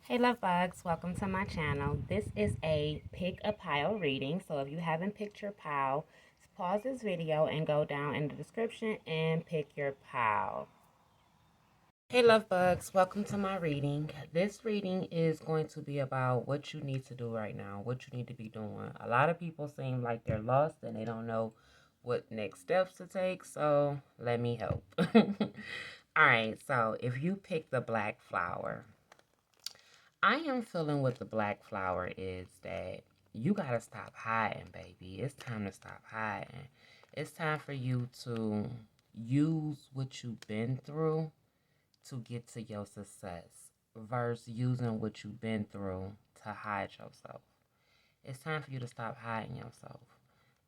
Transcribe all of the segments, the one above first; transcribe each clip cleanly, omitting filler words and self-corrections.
Hey love bugs, welcome to my channel. This is a pick a pile reading. So if you haven't picked your pile, pause this video and go down in the description and pick your pile. Hey love bugs, welcome to my reading. This reading is going to be about what you need to do right now, what you need to be doing. A lot of people seem like they're lost and they don't know what next steps to take, so let me help. Alright, so if you pick the black flower, I am feeling what the black flower is that you got to stop hiding, baby. It's time to stop hiding. It's time for you to use what you've been through to get to your success versus using what you've been through to hide yourself. It's time for you to stop hiding yourself.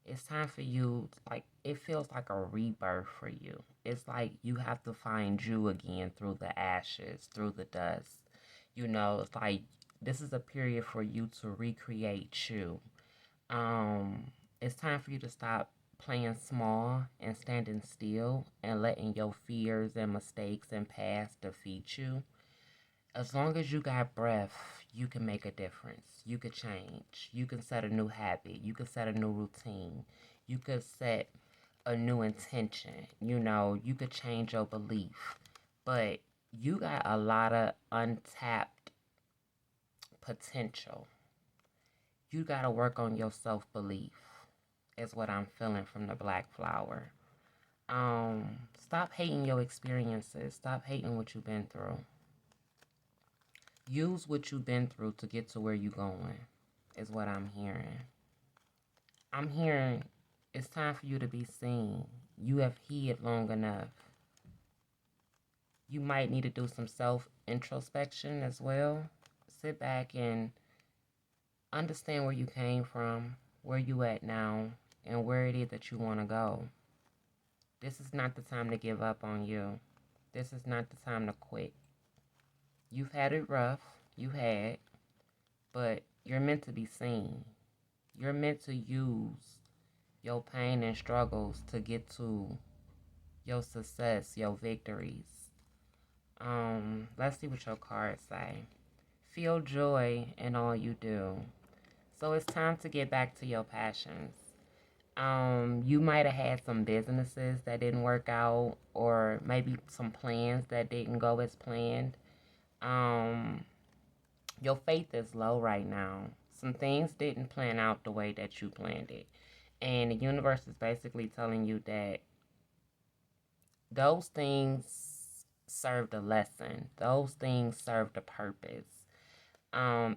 It's time for you, like, it feels like a rebirth for you. It's like you have to find you again through the ashes, through the dust. It's like this is a period for you to recreate you. It's time for you to stop playing small and standing still and letting your fears and mistakes and past defeat you. As long as you got breath, you can make a difference. You could change. You can set a new habit. You can set a new routine. You could set a new intention. You could change your belief. But you got a lot of untapped potential. You got to work on your self-belief is what I'm feeling from the black flower. Stop hating your experiences. Stop hating what you've been through. Use what you've been through to get to where you're going, is what I'm hearing. I'm hearing it's time for you to be seen. You have hid long enough. You might need to do some self-introspection as well. Sit back and understand where you came from, where you at now, and where it is that you want to go. This is not the time to give up on you. This is not the time to quit. You've had it rough, but you're meant to be seen. You're meant to use your pain and struggles to get to your success, your victories. Let's see what your cards say. Feel joy in all you do. So it's time to get back to your passions. You might have had some businesses that didn't work out, or maybe some plans that didn't go as planned. Um, your faith is low right now. Some things didn't plan out the way that you planned it. And the universe is basically telling you that those things served a lesson. Those things served a purpose.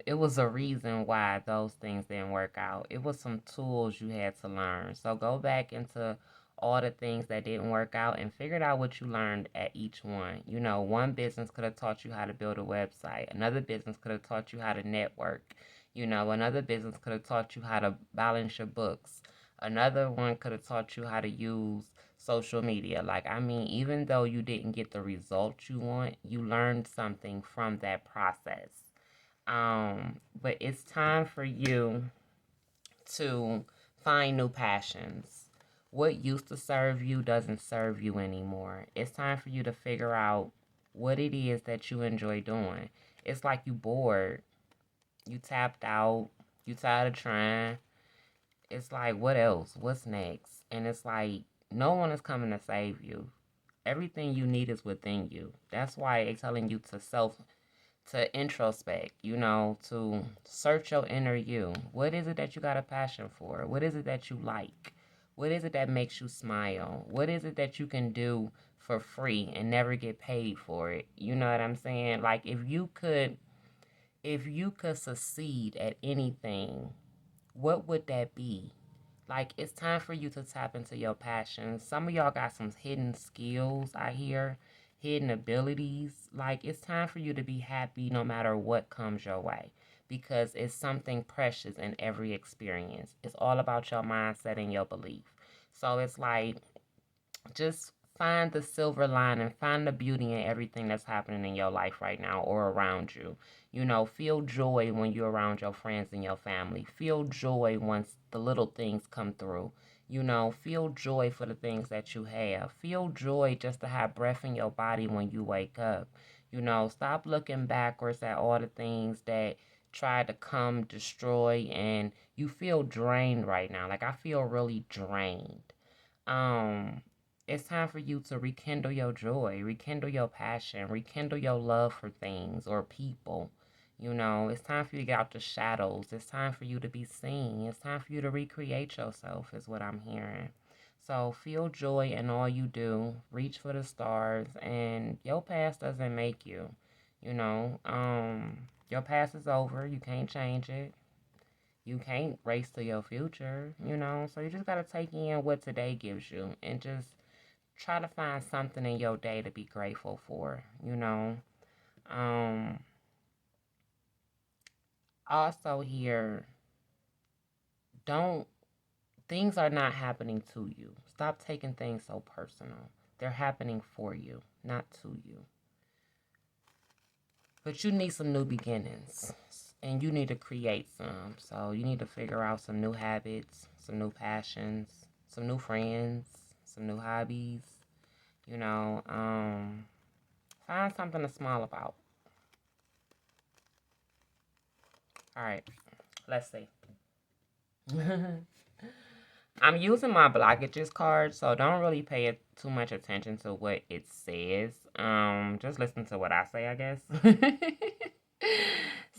It was a reason why those things didn't work out. It was some tools you had to learn. So go back into all the things that didn't work out and figure out what you learned at each one. One business could have taught you how to build a website. Another business could have taught you how to network. Another business could have taught you how to balance your books. Another one could have taught you how to use social media. Even though you didn't get the results you want, you learned something from that process. But it's time for you to find new passions. What used to serve you doesn't serve you anymore. It's time for you to figure out what it is that you enjoy doing. It's like you bored. You tapped out. You tired of trying. It's like, what else? What's next? And it's like, no one is coming to save you. Everything you need is within you. That's why they're telling you to introspect, to search your inner you. What is it that you got a passion for? What is it that you like? What is it that makes you smile? What is it that you can do for free and never get paid for it? You know what I'm saying? Like if you could succeed at anything, what would that be? Like, it's time for you to tap into your passions. Some of y'all got some hidden skills I hear, hidden abilities. Like, it's time for you to be happy no matter what comes your way, because it's something precious in every experience. It's all about your mindset and your belief. So it's like, just find the silver lining, find the beauty in everything that's happening in your life right now or around you. Feel joy when you're around your friends and your family. Feel joy once the little things come through. Feel joy for the things that you have. Feel joy just to have breath in your body when you wake up. Stop looking backwards at all the things that tried to come destroy, and you feel drained right now. Like, I feel really drained. um it's time for you to rekindle your joy, rekindle your passion, rekindle your love for things or people. It's time for you to get out the shadows. It's time for you to be seen. It's time for you to recreate yourself, is what I'm hearing. So feel joy in all you do. Reach for the stars, and your past doesn't make you. Your past is over. You can't change it. You can't race to your future. So you just got to take in what today gives you and just try to find something in your day to be grateful for. Um, Also, here, don't, things are not happening to you. Stop taking things so personal. They're happening for you, not to you. But you need some new beginnings, and you need to create some. So you need to figure out some new habits, some new passions, some new friends, some new hobbies. You know, um, Find something to smile about. All right, let's see. I'm using my blockages card, so don't really pay too much attention to what it says. Just listen to what I say, I guess.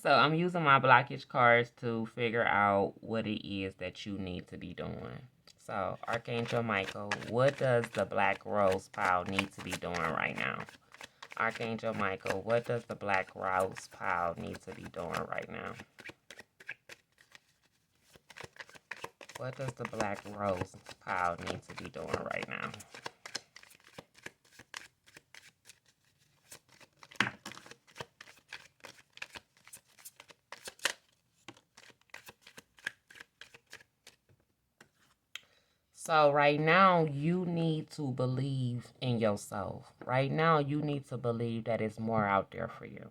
So I'm using my blockage cards to figure out what it is that you need to be doing. So, Archangel Michael, what does the black rose pile need to be doing right now? Archangel Michael, what does the black rose pile need to be doing right now? What does the black rose pile need to be doing right now? So right now, you need to believe in yourself. Right now, you need to believe that it's more out there for you.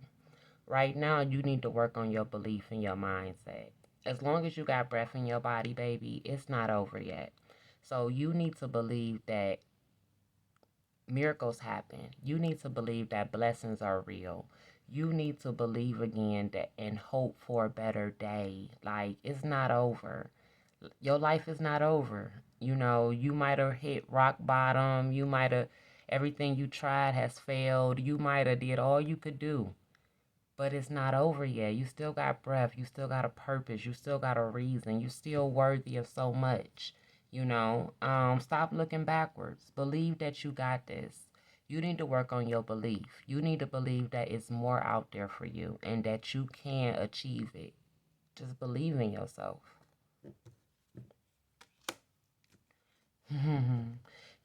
Right now, you need to work on your belief and your mindset. As long as you got breath in your body, baby, it's not over yet. So you need to believe that miracles happen. You need to believe that blessings are real. You need to believe again that and hope for a better day. Like, it's not over. Your life is not over. You might have hit rock bottom. You might have, everything you tried has failed. You might have did all you could do. But it's not over yet. You still got breath. You still got a purpose. You still got a reason. You're still worthy of so much. Stop looking backwards. Believe that you got this. You need to work on your belief. You need to believe that it's more out there for you and that you can achieve it. Just believe in yourself.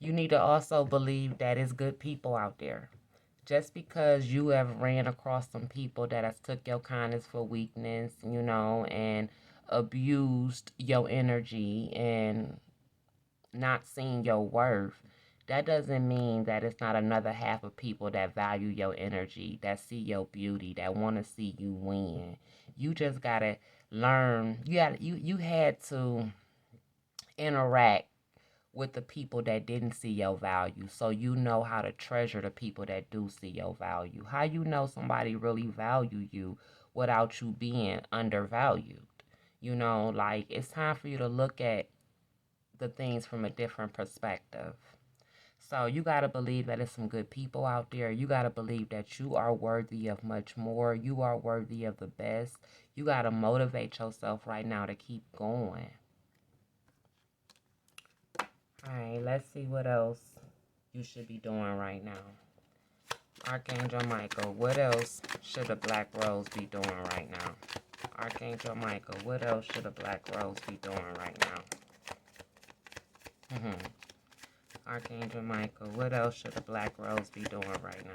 You need to also believe that it's good people out there. Just because you have ran across some people that has took your kindness for weakness, and abused your energy and not seeing your worth, that doesn't mean that it's not another half of people that value your energy, that see your beauty, that want to see you win. You just gotta learn. You had to interact with the people that didn't see your value, so you know how to treasure the people that do see your value. How you know somebody really value you without you being undervalued? Like, it's time for you to look at the things from a different perspective. So you got to believe that there's some good people out there. You got to believe that you are worthy of much more. You are worthy of the best. You got to motivate yourself right now to keep going. All right, let's see what else you should be doing right now. Archangel Michael, what else should a black rose be doing right now? Archangel Michael, what else should a black rose be doing right now? Archangel Michael, what else should a black rose be doing right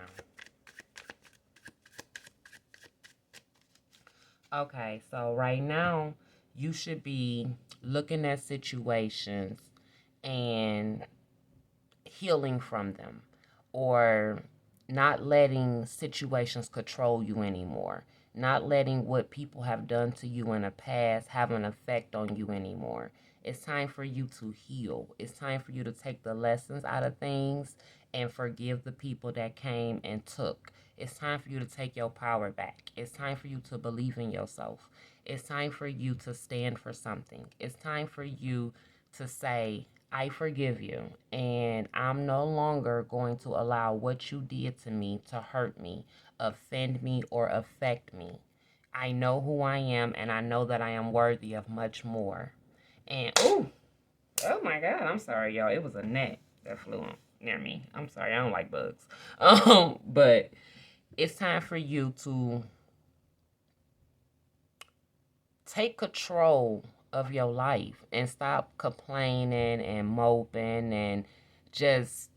now? Okay, so right now, you should be looking at situations and healing from them, or not letting situations control you anymore, not letting what people have done to you in the past have an effect on you anymore. It's time for you to heal. It's time for you to take the lessons out of things and forgive the people that came and took. It's time for you to take your power back. It's time for you to believe in yourself. It's time for you to stand for something. It's time for you to say, I forgive you, and I'm no longer going to allow what you did to me to hurt me, offend me, or affect me. I know who I am, and I know that I am worthy of much more. And, oh my God, I'm sorry, y'all. It was a gnat that flew on near me. I'm sorry, I don't like bugs. But it's time for you to take control of your life and stop complaining and moping and just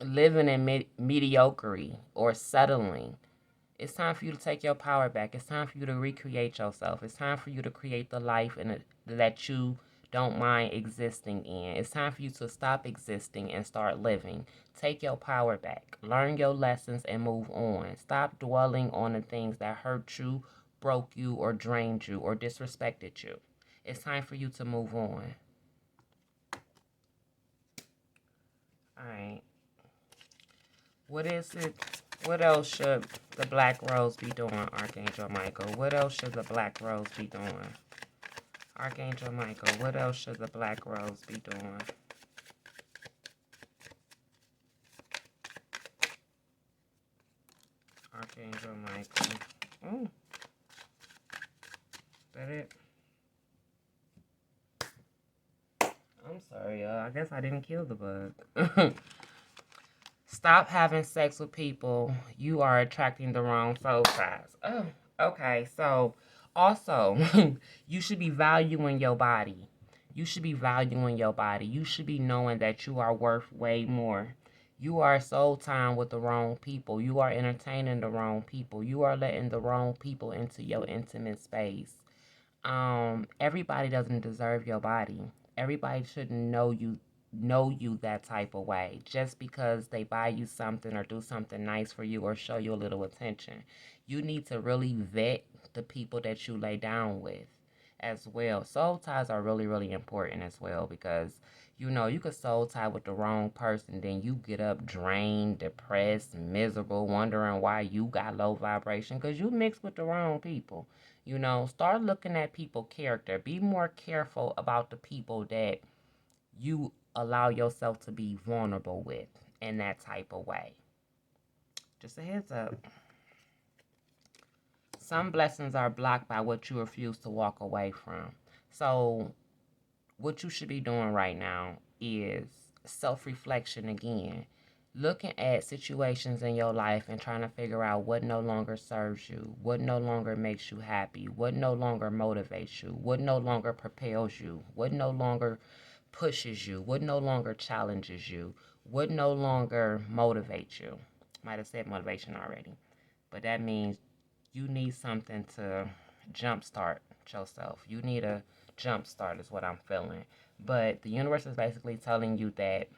living in mediocrity or settling. It's time for you to take your power back. It's time for you to recreate yourself. It's time for you to create the life that you don't mind existing in. It's time for you to stop existing and start living. Take your power back. Learn your lessons and move on. Stop dwelling on the things that hurt you, broke you, or drained you, or disrespected you. It's time for you to move on. All right. What is it? What else should the Black Rose be doing, Archangel Michael? What else should the Black Rose be doing? Archangel Michael, what else should the Black Rose be doing? Archangel Michael. Oh, is that it? I'm sorry, y'all. I guess I didn't kill the bug. Stop having sex with people. You are attracting the wrong soul ties. Oh, okay. So, also, you should be valuing your body. You should be valuing your body. You should be knowing that you are worth way more. You are soul time with the wrong people. You are entertaining the wrong people. You are letting the wrong people into your intimate space. Everybody doesn't deserve your body. Everybody shouldn't know you that type of way just because they buy you something or do something nice for you or show you a little attention. You need to really vet the people that you lay down with as well. Soul ties are really, really important as well because you could soul tie with the wrong person, then you get up drained, depressed, miserable, wondering why you got low vibration because you mixed with the wrong people. Start looking at people character. Be more careful about the people that you allow yourself to be vulnerable with in that type of way. Just a heads up. Some blessings are blocked by what you refuse to walk away from. So, what you should be doing right now is self reflection again. Looking at situations in your life and trying to figure out what no longer serves you, what no longer makes you happy, what no longer motivates you, what no longer propels you, what no longer pushes you, what no longer challenges you, what no longer motivates you. Might have said motivation already, but that means you need something to jumpstart yourself. You need a jumpstart, is what I'm feeling. But the universe is basically telling you that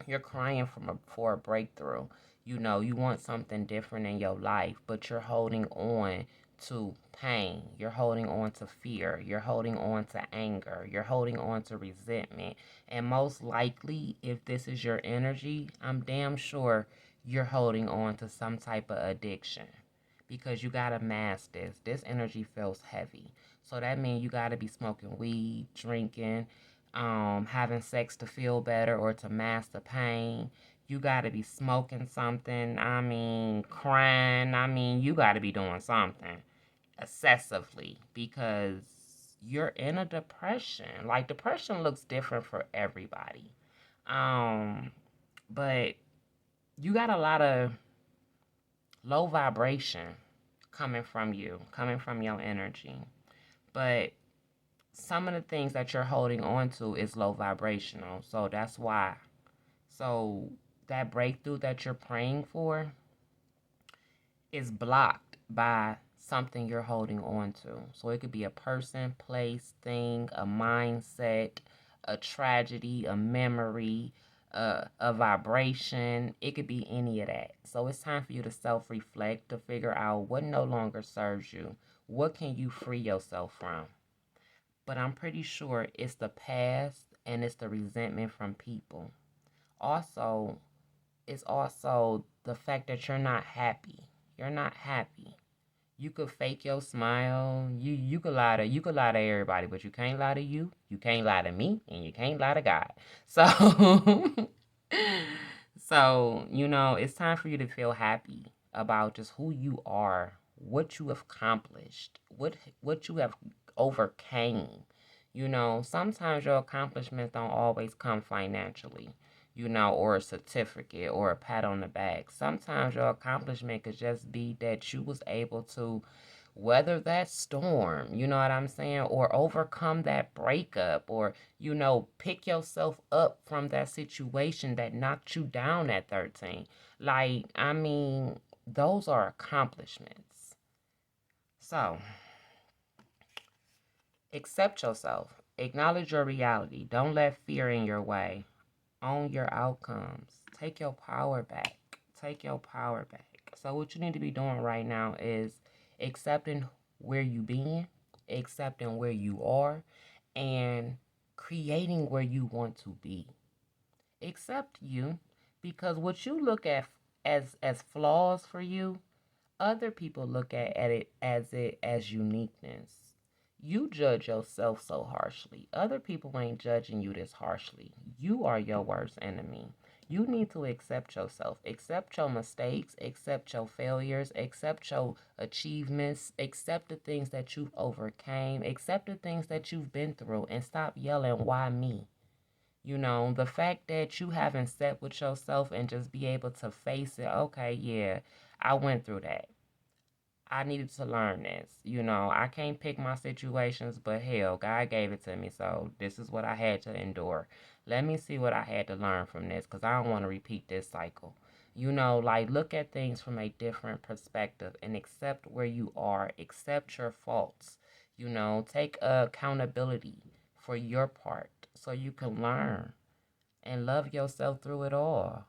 you're crying for a breakthrough. You want something different in your life, but you're holding on to pain. You're holding on to fear. You're holding on to anger. You're holding on to resentment. And most likely, if this is your energy, I'm damn sure you're holding on to some type of addiction because you got to mask this. This energy feels heavy. So that means you got to be smoking weed, drinking, having sex to feel better or to mask the pain. You got to be smoking something. I mean, crying. I mean, you got to be doing something excessively because you're in a depression. Like, depression looks different for everybody. But you got a lot of low vibration coming from you, coming from your energy. But some of the things that you're holding on to is low vibrational. So that's why. So that breakthrough that you're praying for is blocked by something you're holding on to. So it could be a person, place, thing, a mindset, a tragedy, a memory, a vibration. It could be any of that. So it's time for you to self-reflect to figure out what no longer serves you. What can you free yourself from? But I'm pretty sure it's the past and it's the resentment from people. Also, it's also the fact that you're not happy. You're not happy. You could fake your smile. You could lie to everybody, but you can't lie to you. You can't lie to me, and you can't lie to God. So it's time for you to feel happy about just who you are, what you have accomplished, what you have overcame. Sometimes your accomplishments don't always come financially, or a certificate or a pat on the back. Sometimes your accomplishment could just be that you was able to weather that storm, you know what I'm saying? Or overcome that breakup, or, pick yourself up from that situation that knocked you down at 13. Those are accomplishments. So, accept yourself. Acknowledge your reality. Don't let fear in your way. Own your outcomes. Take your power back. Take your power back. So what you need to be doing right now is accepting where you been, accepting where you are, and creating where you want to be. Accept you, because what you look at as flaws for you, other people look at it as uniqueness. You judge yourself so harshly. Other people ain't judging you this harshly. You are your worst enemy. You need to accept yourself. Accept your mistakes. Accept your failures. Accept your achievements. Accept the things that you've overcame. Accept the things that you've been through. And stop yelling, why me? The fact that you haven't sat with yourself and just be able to face it. Okay, yeah, I went through that. I needed to learn this. I can't pick my situations, but hell, God gave it to me, so this is what I had to endure. Let me see what I had to learn from this, because I don't want to repeat this cycle. Look at things from a different perspective and accept where you are. Accept your faults. Take accountability for your part so you can learn and love yourself through it all.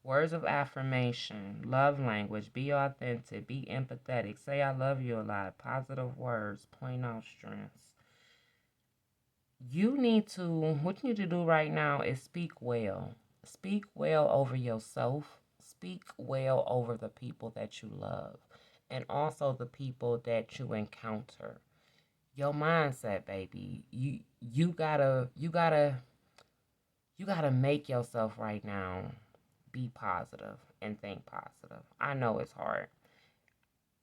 Words of affirmation, love language, be authentic, be empathetic, say I love you a lot, positive words, point out strengths. What you need to do right now is speak well. Speak well over yourself. Speak well over the people that you love, and also the people that you encounter. Your mindset, baby. You gotta make yourself right now be positive and think positive. I know it's hard.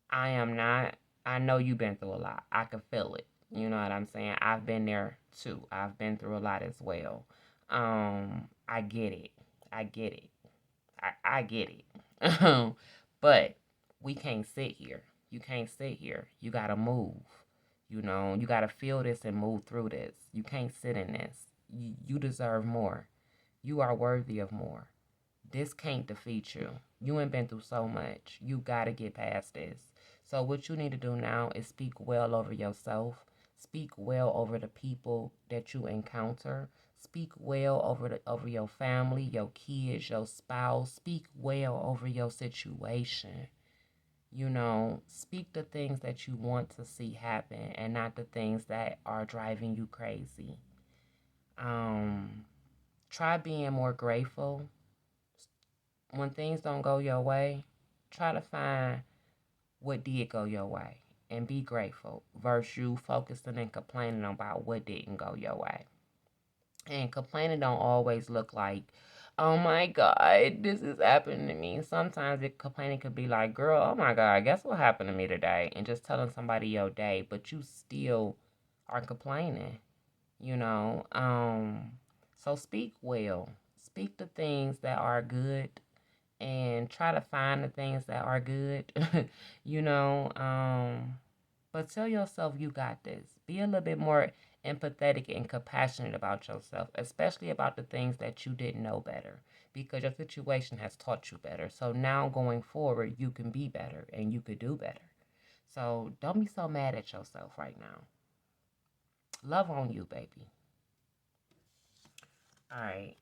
I am not. I know you've been through a lot. I can feel it. You know what I'm saying? I've been there too. I've been through a lot as well. I get it. I get it. I get it. But we can't sit here. You can't sit here. You gotta move. You gotta feel this and move through this. You can't sit in this. You deserve more. You are worthy of more. This can't defeat you. You ain't been through so much. You gotta get past this. So what you need to do now is speak well over yourself. Speak well over the people that you encounter. Speak well over your family, your kids, your spouse. Speak well over your situation. Speak the things that you want to see happen and not the things that are driving you crazy. Try being more grateful. When things don't go your way, try to find what did go your way and be grateful versus you focusing and complaining about what didn't go your way. And complaining don't always look like, oh my God, this is happening to me. Sometimes complaining could be like, girl, oh my God, guess what happened to me today? And just telling somebody your day, but you still are complaining, So speak well. Speak the things that are good and try to find the things that are good, but tell yourself you got this. Be a little bit more empathetic and compassionate about yourself, especially about the things that you didn't know better, because your situation has taught you better. So now going forward, you can be better and you could do better. So don't be so mad at yourself right now. Love on you, baby. All right,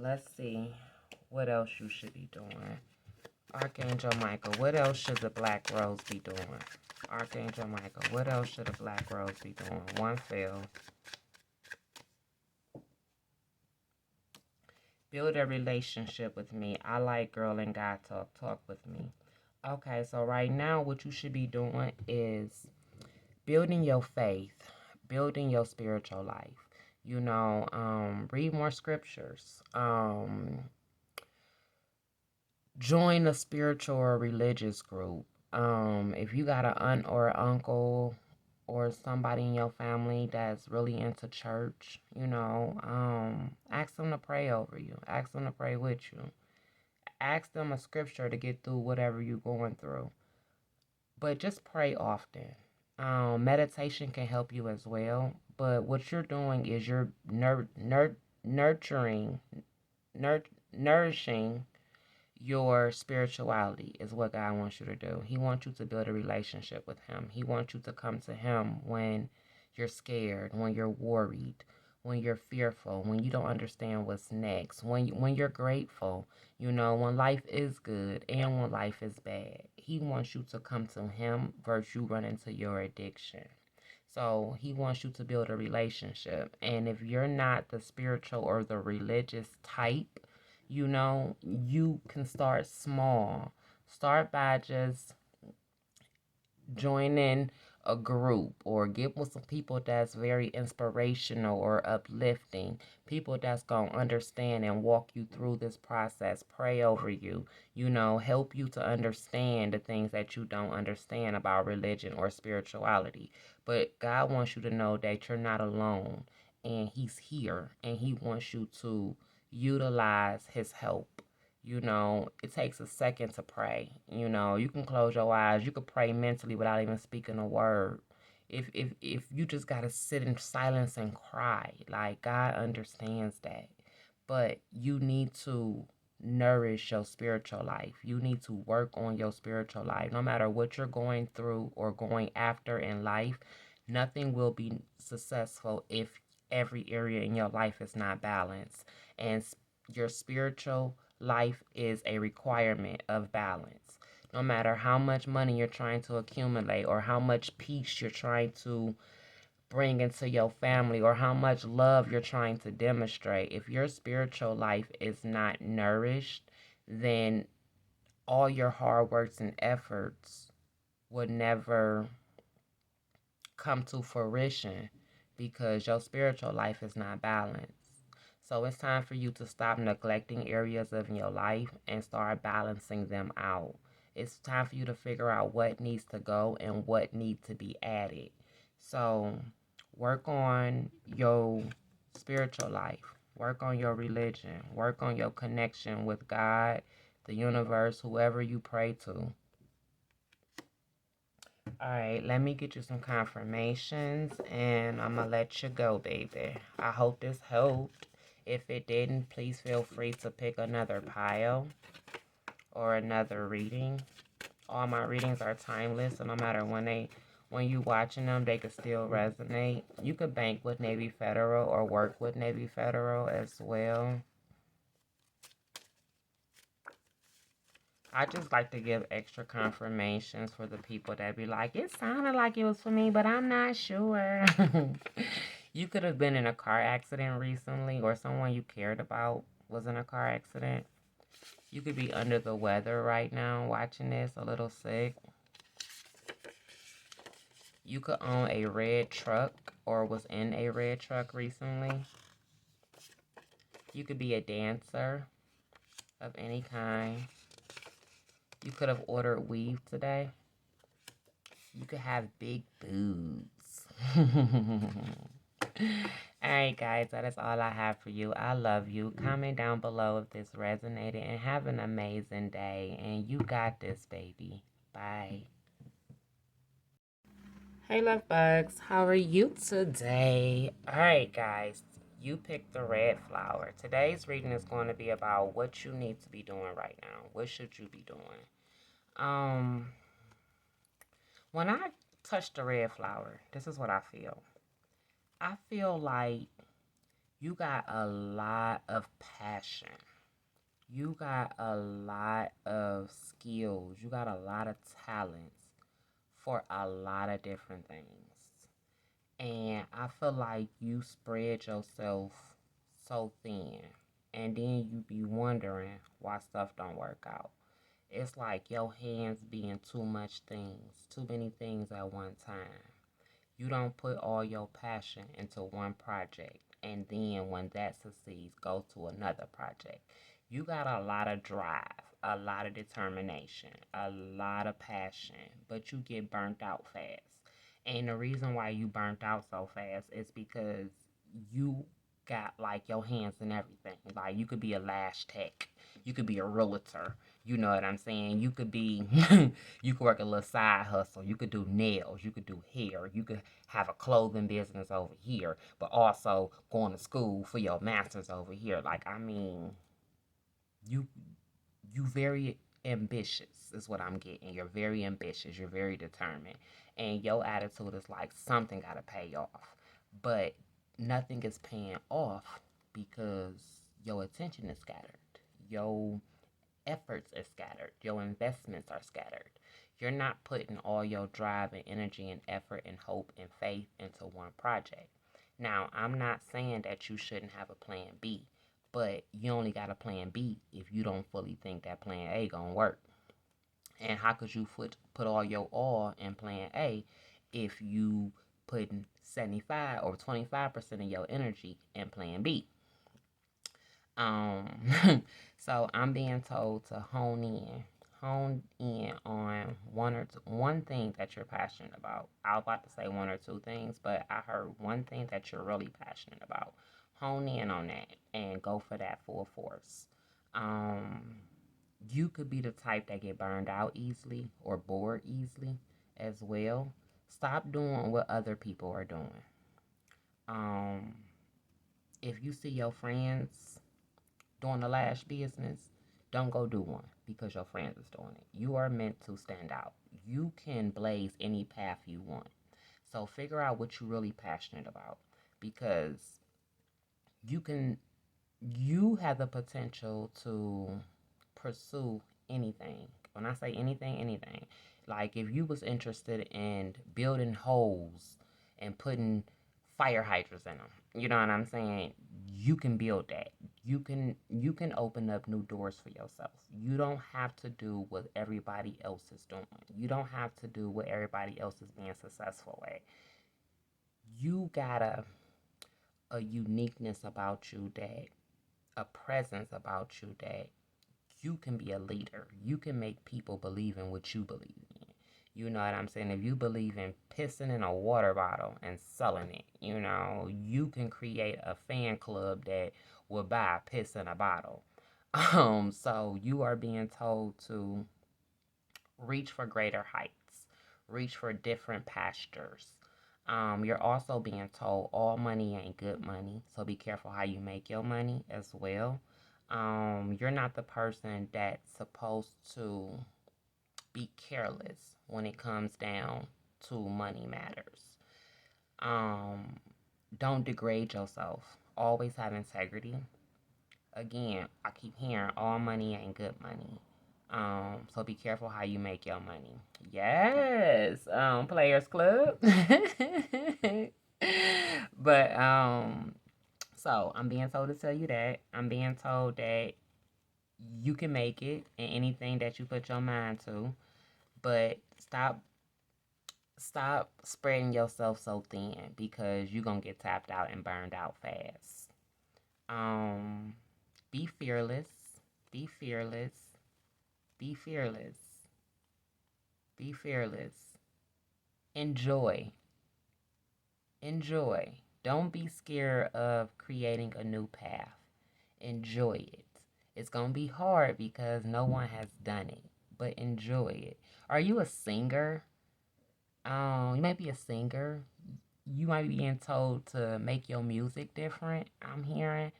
let's see what else you should be doing. Archangel Michael, what else should the Black Rose be doing? Archangel Michael, what else should the Black Rose be doing? One failed. Build a relationship with me. I like girl and guy talk. Talk with me. Okay, so right now, what you should be doing is building your faith, building your spiritual life. Read more scriptures. Join a spiritual or religious group. If you got an aunt or uncle or somebody in your family that's really into church, ask them to pray over you. Ask them to pray with you. Ask them a scripture to get through whatever you're going through. But just pray often. Meditation can help you as well. But what you're doing is you're nurturing, nourishing your spirituality is what God wants you to do. He wants you to build a relationship with Him. He wants you to come to Him when you're scared, when you're worried, when you're fearful, when you don't understand what's next, when you're grateful, when life is good and when life is bad. He wants you to come to Him versus you run into your addiction. So He wants you to build a relationship. And if you're not the spiritual or the religious type, you can start small. Start by just joining a group or get with some people that's very inspirational or uplifting, people that's going to understand and walk you through this process, pray over you, help you to understand the things that you don't understand about religion or spirituality. But God wants you to know that you're not alone, and He's here, and He wants you to utilize His help. It takes a second to pray. You can close your eyes. You could pray mentally without even speaking a word. If you just gotta sit in silence and cry, like God understands that. But you need to nourish your spiritual life. You need to work on your spiritual life. No matter what you're going through or going after in life, nothing will be successful if every area in your life is not balanced. And your spiritual life is a requirement of balance. No matter how much money you're trying to accumulate or how much peace you're trying to bring into your family or how much love you're trying to demonstrate, if your spiritual life is not nourished, then all your hard works and efforts would never come to fruition because your spiritual life is not balanced. So it's time for you to stop neglecting areas of your life and start balancing them out. It's time for you to figure out what needs to go and what needs to be added. So work on your spiritual life. Work on your religion. Work on your connection with God, the universe, whoever you pray to. All right, let me get you some confirmations and I'm going to let you go, baby. I hope this helped. If it didn't, please feel free to pick another pile or another reading. All my readings are timeless, so no matter when you watching them, they could still resonate. You could bank with Navy Federal or work with Navy Federal as well. I just like to give extra confirmations for the people that be like, it sounded like it was for me, but I'm not sure. You could have been in a car accident recently, or someone you cared about was in a car accident. You could be under the weather right now watching this, a little sick. You could own a red truck or was in a red truck recently. You could be a dancer of any kind. You could have ordered weave today. You could have big boobs. Alright guys, that is all I have for you. I love you. Comment down below if this resonated and have an amazing day. And you got this, baby. Bye. Hey love bugs, how are you today? Alright guys, you picked the red flower. Today's reading is going to be about what you need to be doing right now. What should you be doing? When I touch the red flower, this is what I feel. I feel like you got a lot of passion. You got a lot of skills. You got a lot of talents for a lot of different things. And I feel like you spread yourself so thin. and then you be wondering why stuff don't work out. It's like your hands being too much things, too many things at one time. You don't put all your passion into one project, and then when that succeeds, go to another project. You got a lot of drive, a lot of determination, a lot of passion, but you get burnt out fast. And the reason why you burnt out so fast is because you got like your hands in everything. Like you could be a lash tech, you could be a realtor. You know what I'm saying? You could be, you could work a little side hustle. You could do nails. You could do hair. You could have a clothing business over here, but also going to school for your master's over here. Like, I mean, you you very ambitious is what I'm getting. You're very ambitious. You're very determined. And your attitude is like something gotta pay off. But nothing is paying off because your attention is scattered. Your efforts are scattered. Your investments are scattered. You're not putting all your drive and energy and effort and hope and faith into one project. Now, I'm not saying that you shouldn't have a plan B, but you only got a plan B if you don't fully think that plan A gonna work. And how could you put all your all in plan A if you putting 75 or 25% of your energy in plan B? Um, so I'm being told to hone in on one thing that you're passionate about. I was about to say one or two things, but I heard one thing that you're really passionate about. Hone in on that and go for that full force. Um, you could be the type that get burned out easily or bored easily as well. Stop doing what other people are doing. Um, if you see your friends doing the lash business, don't go do one because your friends is doing it. You are meant to stand out. You can blaze any path you want. So figure out what you're really passionate about because you can you have the potential to pursue anything. When I say anything, anything. Like if you was interested in building holes and putting fire hydrants in them, you know what I'm saying? You can build that. You can open up new doors for yourself. You don't have to do what everybody else is doing. You don't have to do what everybody else is being successful at. You got a uniqueness about you, that a presence about you, that you can be a leader. You can make people believe in what you believe in. You know what I'm saying? If you believe in pissing in a water bottle and selling it, you can create a fan club that will buy piss in a bottle. So you are being told to reach for greater heights, reach for different pastures. You're also being told all money ain't good money, so be careful how you make your money as well. You're not the person that's supposed to be careless when it comes down to money matters. Um, don't degrade yourself. Always have integrity. Again, I keep hearing all money ain't good money. So be careful how you make your money. Yes, Players Club. But so I'm being told to tell you that. I'm being told that you can make it in anything that you put your mind to, but stop spreading yourself so thin because you're gonna get tapped out and burned out fast. Um, be fearless. Be fearless. Be fearless. Be fearless. Enjoy. Enjoy. Don't be scared of creating a new path. Enjoy it. It's going to be hard because no one has done it, but enjoy it. Are you a singer? You might be a singer. You might be being told to make your music different. I'm hearing.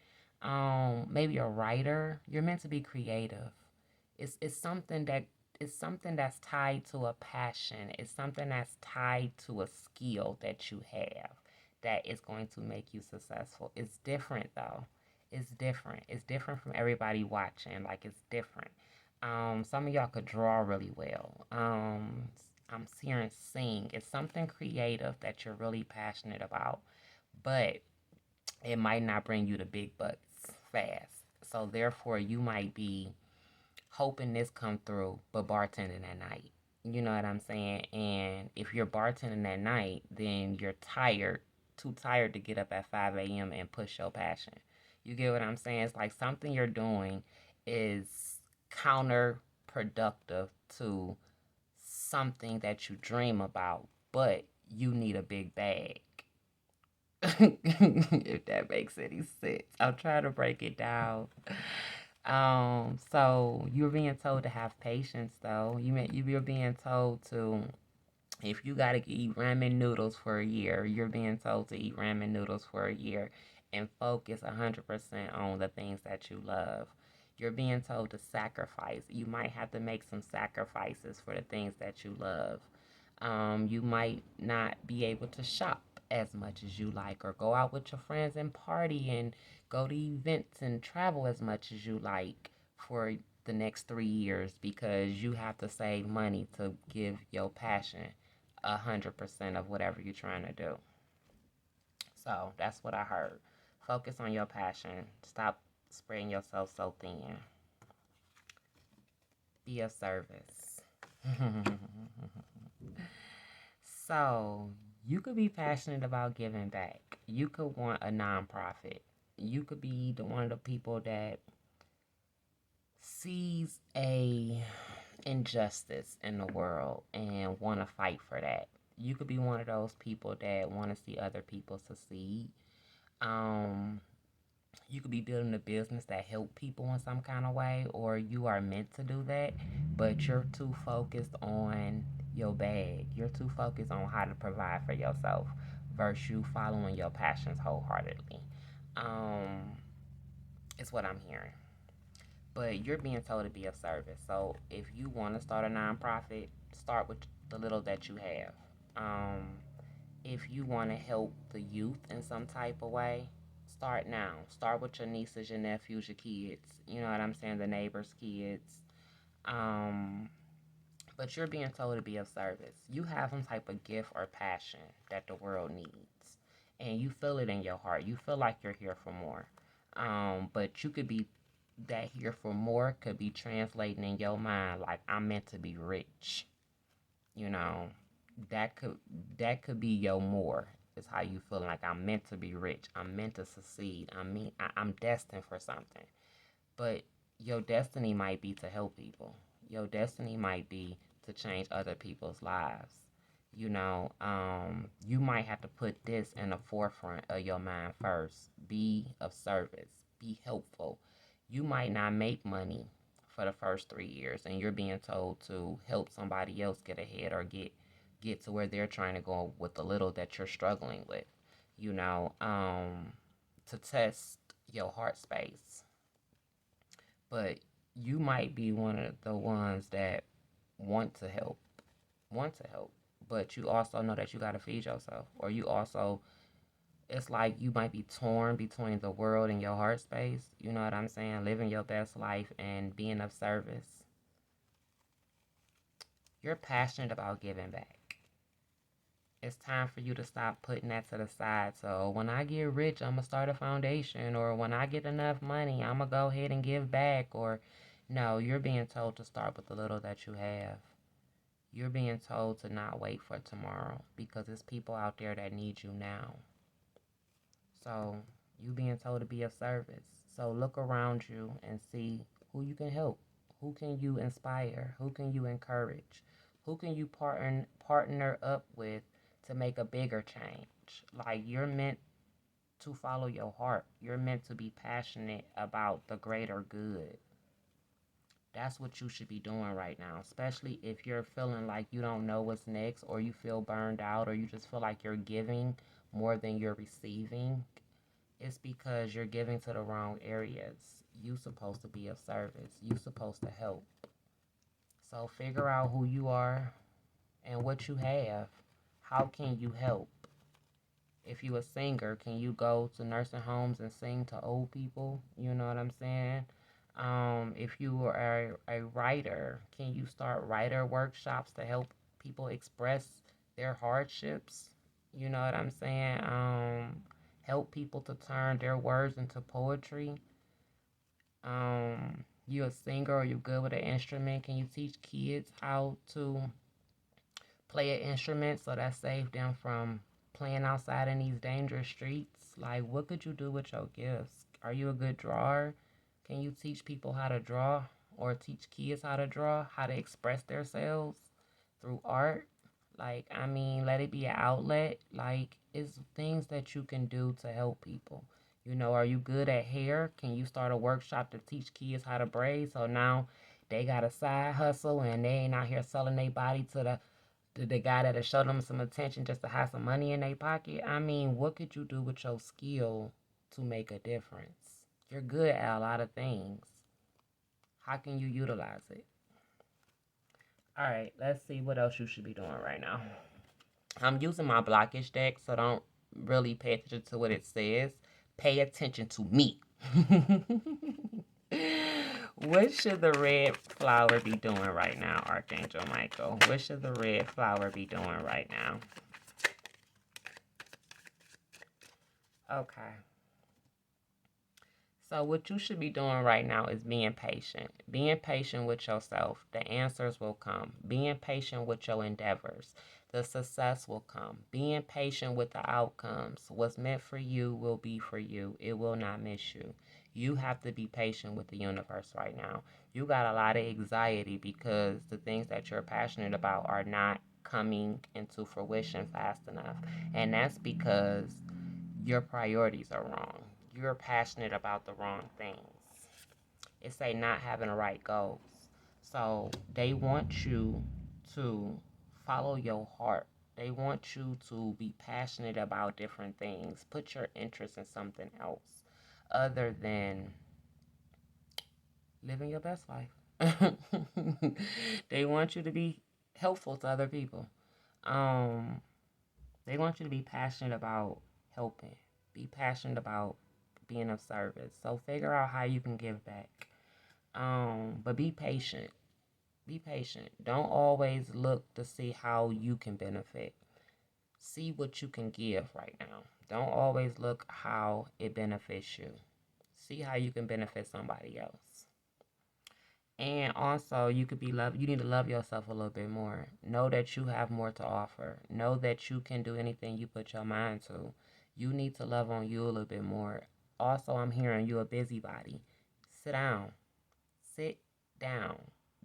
Maybe a writer. You're meant to be creative. It's something that's tied to a passion. It's something that's tied to a skill that you have that is going to make you successful. It's different though. It's different. It's different from everybody watching. Like it's different. Some of y'all could draw really well. I'm hearing sing. It's something creative that you're really passionate about, but it might not bring you the big bucks fast. So therefore, you might be hoping this come through, but bartending at night. You know what I'm saying? And if you're bartending at night, then you're tired, too tired to get up at 5 a.m. and push your passion. You get what I'm saying? It's like something you're doing is counterproductive to something that you dream about, but you need a big bag. If that makes any sense. I'm trying to break it down. So you're being told to have patience though. You're being told to, if you gotta eat ramen noodles for a year, you're being told to eat ramen noodles for a year and focus 100% on the things that you love. You're being told to sacrifice. You might have to make some sacrifices for the things that you love. You might not be able to shop as much as you like, or go out with your friends and party and go to events and travel as much as you like for the next 3 years, because you have to save money to give your passion 100% of whatever you're trying to do. So that's what I heard. Focus on your passion. Stop spreading yourself so thin. Be of service. So you could be passionate about giving back. You could want a nonprofit. You could be one of the people that sees a injustice in the world and want to fight for that. You could be one of those people that want to see other people succeed. Um, you could be building a business that help people in some kind of way, or you are meant to do that, but you're too focused on your bag. You're too focused on how to provide for yourself versus you following your passions wholeheartedly. Um, is what I'm hearing. But you're being told to be of service. So if you want to start a nonprofit, start with the little that you have. Um, if you want to help the youth in some type of way, start now. Start with your nieces, your nephews, your kids. You know what I'm saying? The neighbors' kids. Um, but you're being told to be of service. You have some type of gift or passion that the world needs, and you feel it in your heart. You feel like you're here for more. But you could be that here for more could be translating in your mind like, I'm meant to be rich. You know, that could that could be your more. Is how you feel like, I'm meant to be rich. I'm meant to succeed. I'm destined for something. But your destiny might be to help people. Your destiny might be to change other people's lives. You might have to put this in the forefront of your mind first. Be of service. Be helpful. You might not make money for the first 3 years, and you're being told to help somebody else get ahead, or get to where they're trying to go with the little that you're struggling with. You know, to test your heart space. But you might be one of the ones that want to help, want to help, but you also know that you got to feed yourself. Or you also, it's like you might be torn between the world and your heart space. You know what I'm saying? Living your best life and being of service. You're passionate about giving back. It's time for you to stop putting that to the side. So when I get rich, I'm going to start a foundation. Or when I get enough money, I'm going to go ahead and give back. Or no, you're being told to start with the little that you have. You're being told to not wait for tomorrow, because there's people out there that need you now. So you being told to be of service. So look around you and see who you can help. Who can you inspire? Who can you encourage? Who can you partner up with to make a bigger change? Like, you're meant to follow your heart. You're meant to be passionate about the greater good. That's what you should be doing right now, especially if you're feeling like you don't know what's next, or you feel burned out, or you just feel like you're giving more than you're receiving. It's because you're giving to the wrong areas. You're supposed to be of service. You're supposed to help. So figure out who you are and what you have. How can you help? If you a singer, can you go to nursing homes and sing to old people? You know what I'm saying? If you are a writer, can you start writer workshops to help people express their hardships? You know what I'm saying? Help people to turn their words into poetry. You a singer or you good with an instrument? Can you teach kids how to play an instrument so that saves them from playing outside in these dangerous streets? Like, what could you do with your gifts? Are you a good drawer? Can you teach people how to draw or teach kids how to draw, how to express themselves through art? Like, I mean, let it be an outlet. Like, it's things that you can do to help people. You know, are you good at hair? Can you start a workshop to teach kids how to braid? So now they got a side hustle and they ain't out here selling their body to the guy that'll show them some attention just to have some money in their pocket. I mean, what could you do with your skill to make a difference? You're good at a lot of things. How can you utilize it? All right, let's see what else you should be doing right now. I'm using my blockage deck, so don't really pay attention to what it says. Pay attention to me. What should the red flower be doing right now, Archangel Michael? What should the red flower be doing right now? Okay. So what you should be doing right now is being patient. Being patient with yourself. The answers will come. Being patient with your endeavors. The success will come. Being patient with the outcomes. What's meant for you will be for you. It will not miss you. You have to be patient with the universe right now. You got a lot of anxiety because the things that you're passionate about are not coming into fruition fast enough. And that's because your priorities are wrong. You're passionate about the wrong things. It's a not having the right goals. So they want you to follow your heart. They want you to be passionate about different things. Put your interest in something else other than living your best life. They want you to be helpful to other people. Um, they want you to be passionate about helping. Be passionate about being of service. So figure out how you can give back. But be patient. Be patient. Don't always look to see how you can benefit. See what you can give right now. Don't always look how it benefits you. See how you can benefit somebody else. And also, you could be love. You need to love yourself a little bit more. Know that you have more to offer. Know that you can do anything you put your mind to. You need to love on you a little bit more. Also, I'm hearing you a busybody. Sit down. Sit down.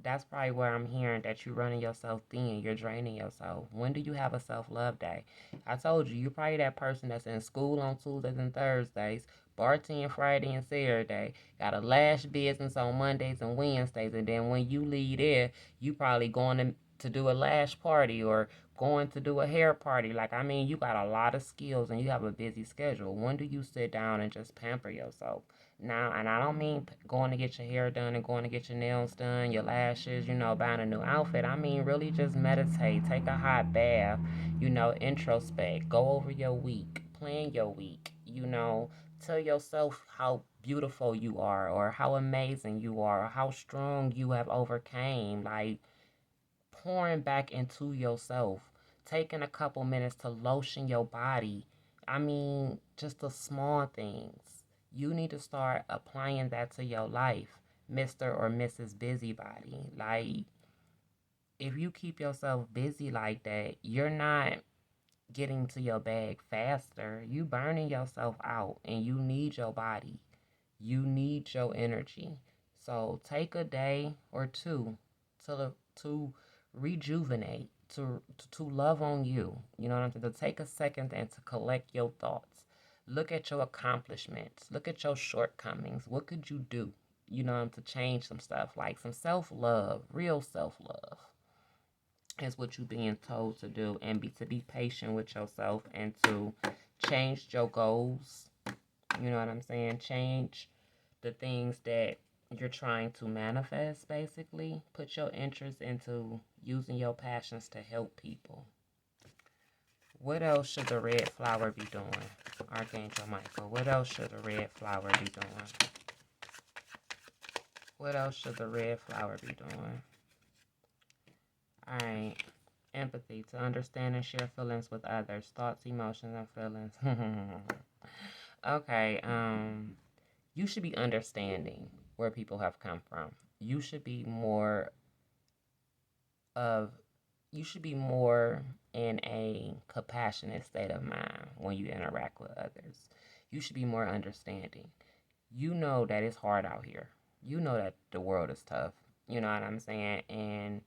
That's probably where I'm hearing that you're running yourself thin. You're draining yourself. When do you have a self-love day? I told you, you're probably that person that's in school on Tuesdays and Thursdays, bartending Friday and Saturday, got a lash business on Mondays and Wednesdays, and then when you leave there, you probably going to do a lash party or going to do a hair party. Like, I mean, you got a lot of skills and you have a busy schedule. When do you sit down and just pamper yourself? Now, and I don't mean going to get your hair done and going to get your nails done, your lashes, buying a new outfit. I mean, really just meditate, take a hot bath, introspect, go over your week, plan your week, tell yourself how beautiful you are or how amazing you are or how strong you have overcame. Like, pouring back into yourself, taking a couple minutes to lotion your body. I mean, just the small things. You need to start applying that to your life, Mr. or Mrs. Busybody. Like, if you keep yourself busy like that, you're not getting to your bag faster. You burning yourself out and you need your body. You need your energy. So take a day or two to rejuvenate, to love on you. You know what I'm saying? To take a second and to collect your thoughts. Look at your accomplishments. Look at your shortcomings. What could you do? To change some stuff, like some self-love, real self-love is what you're being told to do, and to be patient with yourself and to change your goals. You know what I'm saying? Change the things that you're trying to manifest, basically. Put your interest into using your passions to help people. What else should the red flower be doing? Archangel Michael, what else should the red flower be doing? What else should the red flower be doing? Alright. Empathy, to understand and share feelings with others, thoughts, emotions, and feelings. Okay, You should be understanding where people have come from. You should be more of you should be more in a compassionate state of mind when you interact with others. You should be more understanding. You know that it's hard out here. You know that the world is tough. You know what I'm saying? And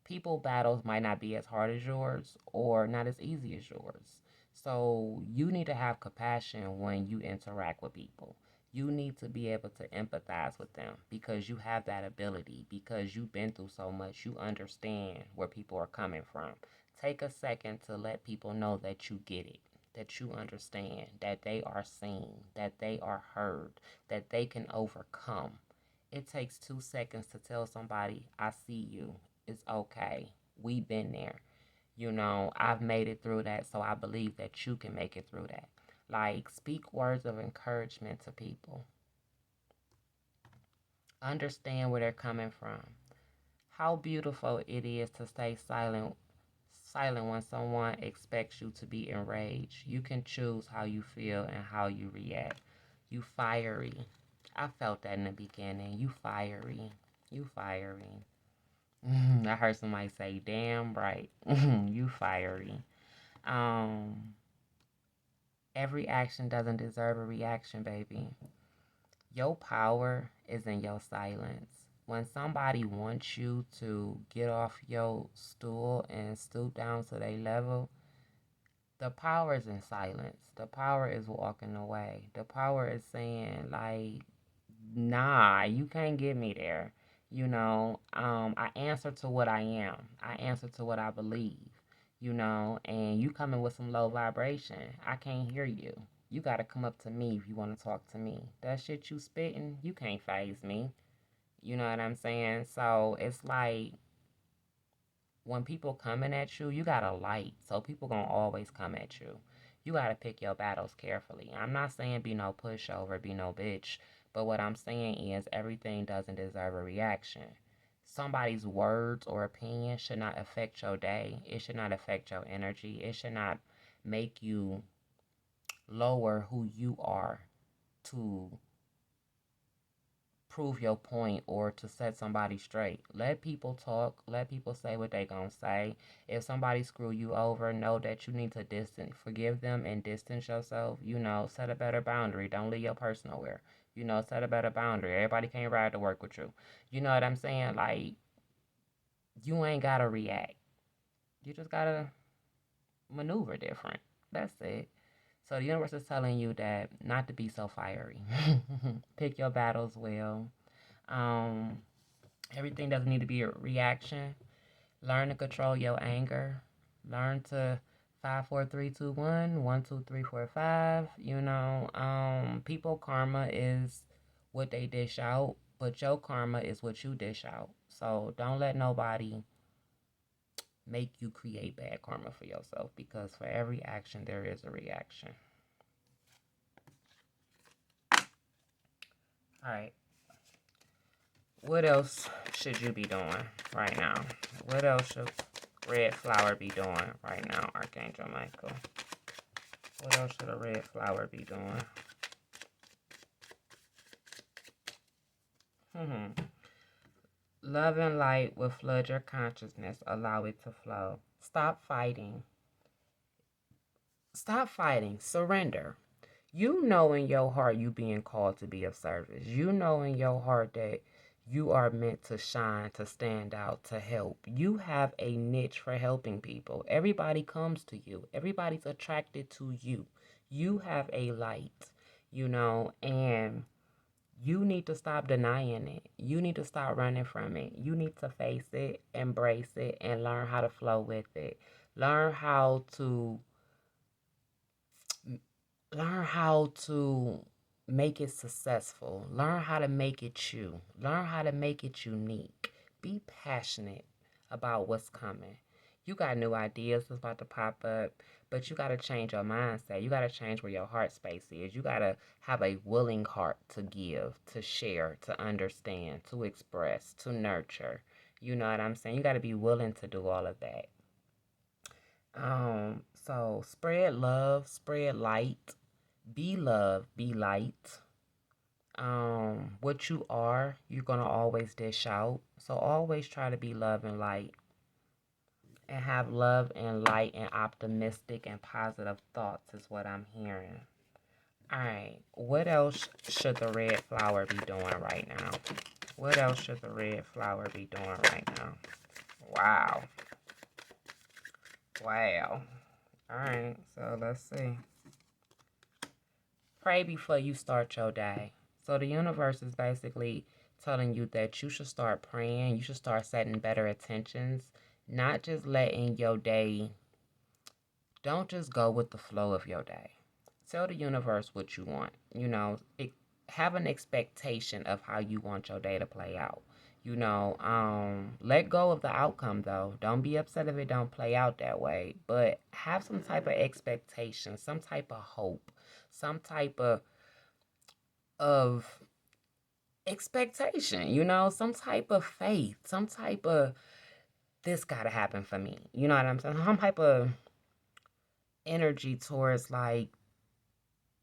people battles might not be as hard as yours or not as easy as yours. So you need to have compassion when you interact with people. You need to be able to empathize with them because you have that ability, because you've been through so much. You understand where people are coming from. Take a second to let people know that you get it, that you understand, that they are seen, that they are heard, that they can overcome. It takes 2 seconds to tell somebody, I see you. It's okay. We've been there. I've made it through that, so I believe that you can make it through that. Like, speak words of encouragement to people. Understand where they're coming from. How beautiful it is to stay silent when someone expects you to be enraged. You can choose how you feel and how you react. You fiery. I felt that in the beginning. You fiery. You fiery. I heard somebody say, damn right. You fiery. Um, every action doesn't deserve a reaction, baby. Your power is in your silence. When somebody wants you to get off your stool and stoop down to their level, the power is in silence. The power is walking away. The power is saying, like, nah, you can't get me there. I answer to what I am. I answer to what I believe, and you coming with some low vibration. I can't hear you. You got to come up to me if you want to talk to me. That shit you spitting, you can't phase me. You know what I'm saying? So it's like when people coming at you, you got a light. So people going to always come at you. You got to pick your battles carefully. I'm not saying be no pushover, be no bitch. But what I'm saying is everything doesn't deserve a reaction. Somebody's words or opinion should not affect your day. It should not affect your energy. It should not make you lower who you are to prove your point or to set somebody straight. Let people talk. Let people say what they gonna say. If somebody screw you over, know that you need to forgive them and distance yourself. Set a better boundary. Don't leave your personal where. Set a better boundary. Everybody can't ride to work with you. You know what I'm saying? Like, you ain't gotta react. You just gotta maneuver different. That's it. So the universe is telling you that not to be so fiery. Pick your battles well. Um, everything doesn't need to be a reaction. Learn to control your anger. Learn to 5, 4, 3, 2, 1, 1, 2, 3, 4, 5. People karma is what they dish out, but your karma is what you dish out. So don't let nobody make you create bad karma for yourself, because for every action there is a reaction. All right. What else should you be doing right now? What else should red flower be doing right now, Archangel Michael? What else should a red flower be doing? Love and light will flood your consciousness. Allow it to flow. Stop fighting. Stop fighting. Surrender. You know in your heart you being called to be of service. You know in your heart that you are meant to shine, to stand out, to help. You have a niche for helping people. Everybody comes to you. Everybody's attracted to you. You have a light, and you need to stop denying it. You need to stop running from it. You need to face it, embrace it, and learn how to flow with it. Learn how to make it successful. Learn how to make it you. Learn how to make it unique. Be passionate about what's coming. You got new ideas that's about to pop up, but you got to change your mindset. You got to change where your heart space is. You got to have a willing heart to give, to share, to understand, to express, to nurture. You know what I'm saying? You got to be willing to do all of that. So spread love, spread light, be love, be light. What you are, you're gonna always dish out. So always try to be love and light, and have love and light and optimistic and positive thoughts is what I'm hearing. All right, what else should the red flower be doing right now? What else should the red flower be doing right now? Wow. Wow. All right, so let's see. Pray before you start your day. So the universe is basically telling you that you should start praying, you should start setting better intentions, not just letting your day, don't just go with the flow of your day. Tell the universe what you want. Have an expectation of how you want your day to play out. Let go of the outcome though. Don't be upset if it don't play out that way, but have some type of expectation, some type of hope, some type of expectation, some type of faith, some type of this gotta happen for me. You know what I'm saying? Some type of energy towards like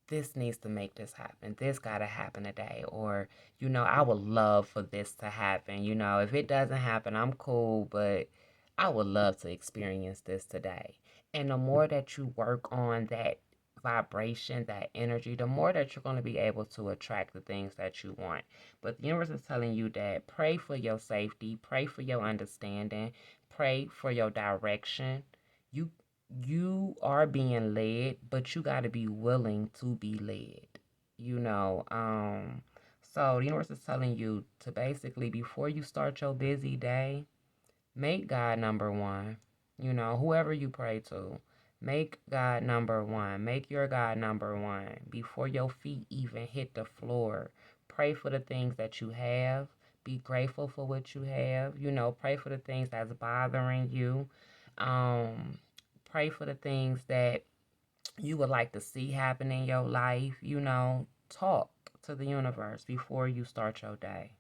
this needs to make this happen. This got to happen today. Or, I would love for this to happen. If it doesn't happen, I'm cool, but I would love to experience this today. And the more that you work on that vibration, that energy, the more that you're going to be able to attract the things that you want. But the universe is telling you that pray for your safety, pray for your understanding, pray for your direction. You are being led, but you got to be willing to be led. You know, um, so the universe is telling you to basically before you start your busy day, make God number one. Whoever you pray to, make God number one. Make your God number one before your feet even hit the floor. Pray for the things that you have. Be grateful for what you have. Pray for the things that's bothering you. Um, Pray for the things that you would like to see happen in your life. Talk to the universe before you start your day.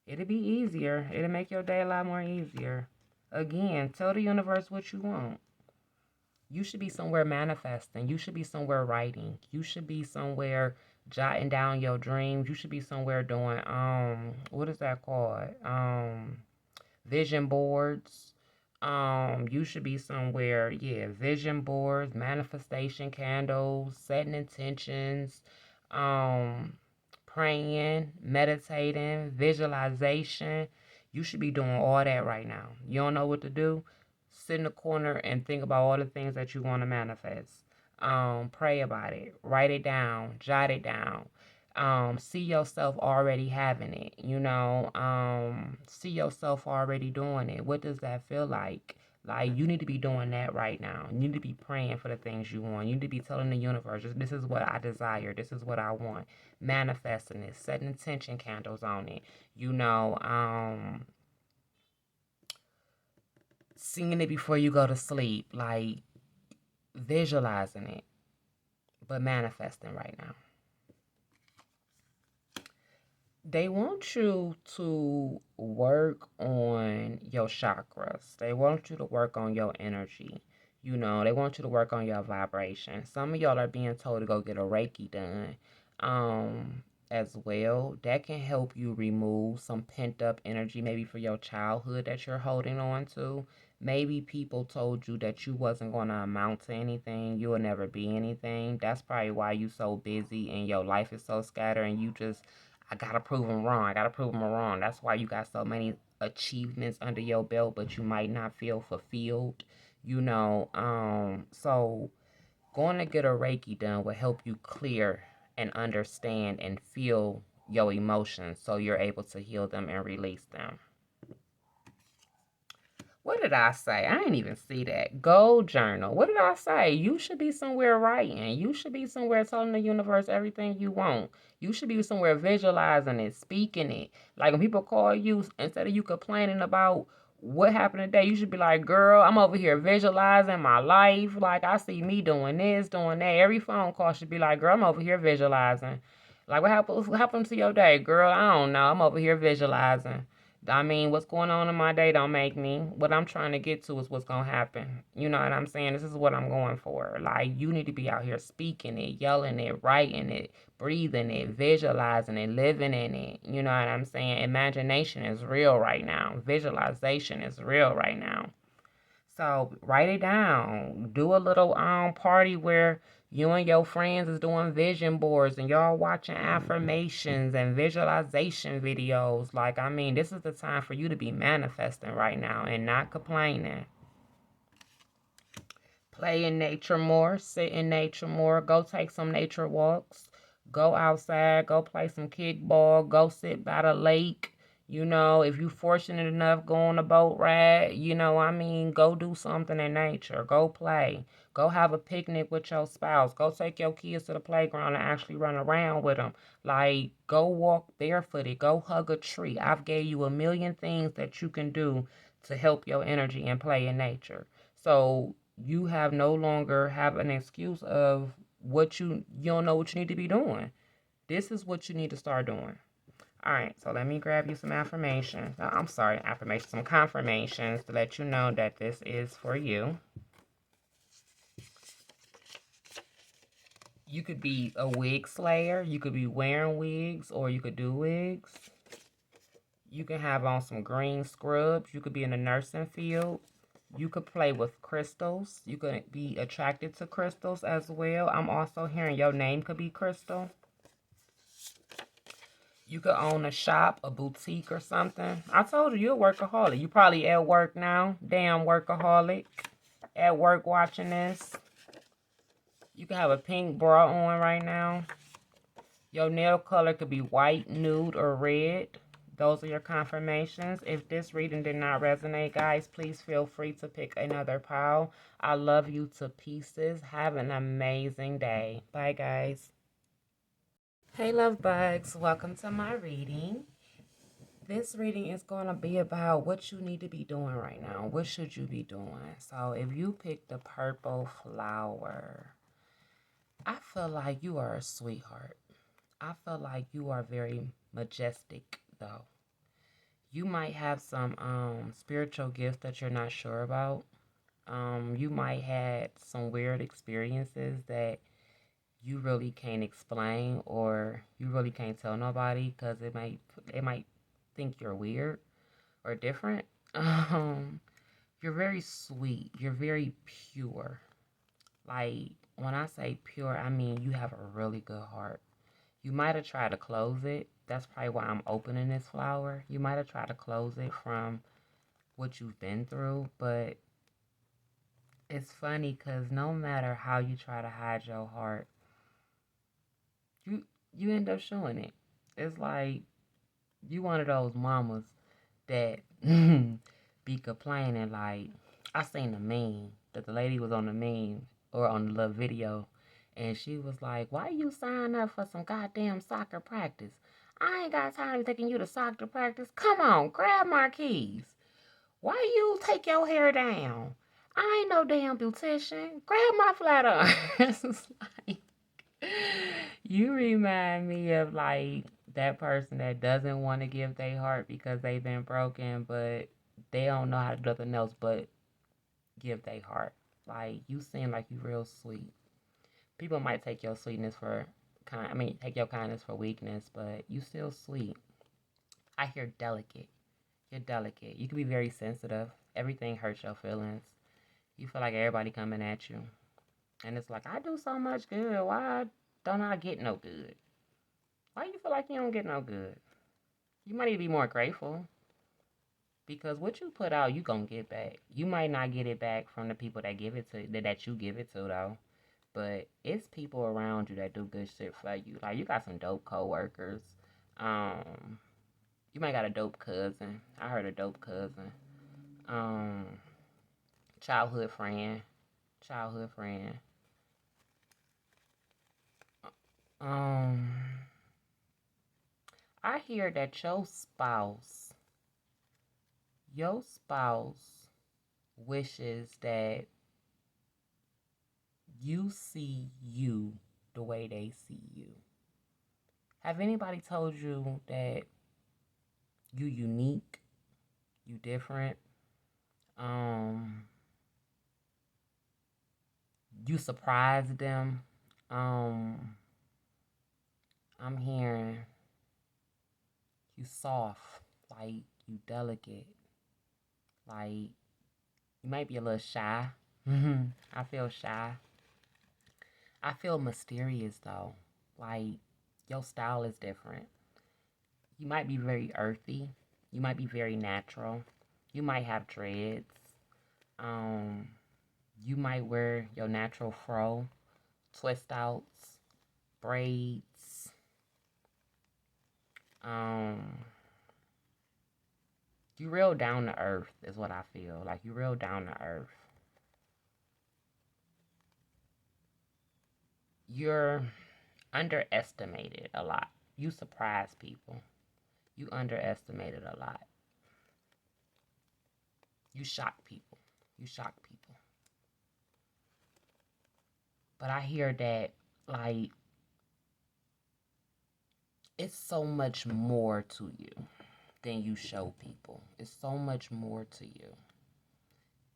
It'll be easier. It'll make your day a lot more easier. Again, tell the universe what you want. You should be somewhere manifesting. You should be somewhere writing. You should be somewhere jotting down your dreams. You should be somewhere doing what is that called? Vision boards. You should be somewhere, yeah, vision boards, manifestation candles, setting intentions, um, praying, meditating, visualization. You should be doing all that right now. You don't know what to do? Sit in the corner and think about all the things that you want to manifest. Pray about it, write it down, jot it down. See yourself already having it, see yourself already doing it. What does that feel like? Like, you need to be doing that right now. You need to be praying for the things you want. You need to be telling the universe, this is what I desire. This is what I want. Manifesting it, setting intention candles on it, singing it before you go to sleep, like visualizing it, but manifesting right now. They want you to work on your chakras. They want you to work on your energy. They want you to work on your vibration. Some of y'all are being told to go get a Reiki done as well. That can help you remove some pent up energy, maybe for your childhood that you're holding on to. Maybe people told you that you wasn't going to amount to anything. You will never be anything. That's probably why you so busy and your life is so scattered and you just I gotta prove them wrong. I gotta prove them wrong. That's why you got so many achievements under your belt, but you might not feel fulfilled. So going to get a Reiki done will help you clear and understand and feel your emotions so you're able to heal them and release them. What did I say? I didn't even see that. Goal journal. What did I say? You should be somewhere writing. You should be somewhere telling the universe everything you want. You should be somewhere visualizing it, speaking it. Like when people call you, instead of you complaining about what happened today, you should be like, girl, I'm over here visualizing my life. Like, I see me doing this, doing that. Every phone call should be like, girl, I'm over here visualizing. Like, what happened to your day, girl? I don't know. I'm over here visualizing. I mean, what's going on in my day don't make me. What I'm trying to get to is what's going to happen. You know what I'm saying? This is what I'm going for. Like, you need to be out here speaking it, yelling it, writing it, breathing it, visualizing it, living in it. You know what I'm saying? Imagination is real right now. Visualization is real right now. So write it down. Do a little party where you and your friends is doing vision boards and y'all watching affirmations and visualization videos. Like, I mean, this is the time for you to be manifesting right now and not complaining. Play in nature more, sit in nature more, go take some nature walks, go outside, go play some kickball, go sit by the lake. You know, if you fortunate enough, go on a boat ride, you know, I mean, go do something in nature. Go play. Go have a picnic with your spouse. Go take your kids to the playground and actually run around with them. Like, go walk barefooted. Go hug a tree. I've gave you a million things that you can do to help your energy and play in nature. So you have no longer have an excuse of what you don't know what you need to be doing. This is what you need to start doing. All right, so let me grab you some affirmations. I'm sorry, affirmations, some confirmations to let you know that this is for you. You could be a wig slayer. You could be wearing wigs, or you could do wigs. You can have on some green scrubs. You could be in the nursing field. You could play with crystals. You could be attracted to crystals as well. I'm also hearing your name could be Crystal. You could own a shop, a boutique or something. I told you, you're a workaholic. You probably at work now. Damn workaholic. At work watching this. You could have a pink bra on right now. Your nail color could be white, nude, or red. Those are your confirmations. If this reading did not resonate, guys, please feel free to pick another pile. I love you to pieces. Have an amazing day. Bye, guys. Hey, love bugs. Welcome to my reading. This reading is going to be about what you need to be doing right now. What should you be doing? So if you pick the purple flower, I feel like you are a sweetheart. I feel like you are very majestic, though. You might have some spiritual gifts that you're not sure about. You might had some weird experiences that you really can't explain, or you really can't tell nobody because it might think you're weird or different. You're very sweet. You're very pure. Like, when I say pure, I mean you have a really good heart. You might have tried to close it. That's probably why I'm opening this flower. You might have tried to close it from what you've been through, but it's funny because no matter how you try to hide your heart, you end up showing it. It's like you one of those mamas that be complaining. Like, I seen the meme that the lady was on the meme or on the little video, and she was like, "Why you sign up for some goddamn soccer practice? I ain't got time to taking you to soccer practice. Come on, grab my keys. Why you take your hair down? I ain't no damn beautician. Grab my flat iron." It's like, you remind me of like that person that doesn't want to give their heart because they've been broken, but they don't know how to do nothing else but give their heart. Like, you seem like you real sweet. People might take your sweetness for take your kindness for weakness, but you still sweet. I hear delicate. You're delicate. You can be very sensitive. Everything hurts your feelings. You feel like everybody coming at you. And it's like, I do so much good. Why don't I get no good? Why you feel like you don't get no good? You might need to be more grateful. Because what you put out, you gonna get back. You might not get it back from the people that give it to that you give it to though. But it's people around you that do good shit for you. Like, you got some dope coworkers. You might got a dope cousin. I heard a dope cousin. Um, childhood friend. Childhood friend. Um, I hear that your spouse wishes that you see you the way they see you. Have anybody told you that you unique? You different. Um, you surprise them. Um, I'm hearing you soft, like you delicate, like you might be a little shy. I feel shy. I feel mysterious though. Like your style is different. You might be very earthy. You might be very natural. You might have dreads. Um, you might wear your natural fro, twist outs, braids. Um, you real down to earth is what I feel. Like you real down to earth. You're underestimated a lot. You surprise people. You underestimated a lot. You shock people. You shock people. But I hear that, like, it's so much more to you than you show people. It's so much more to you.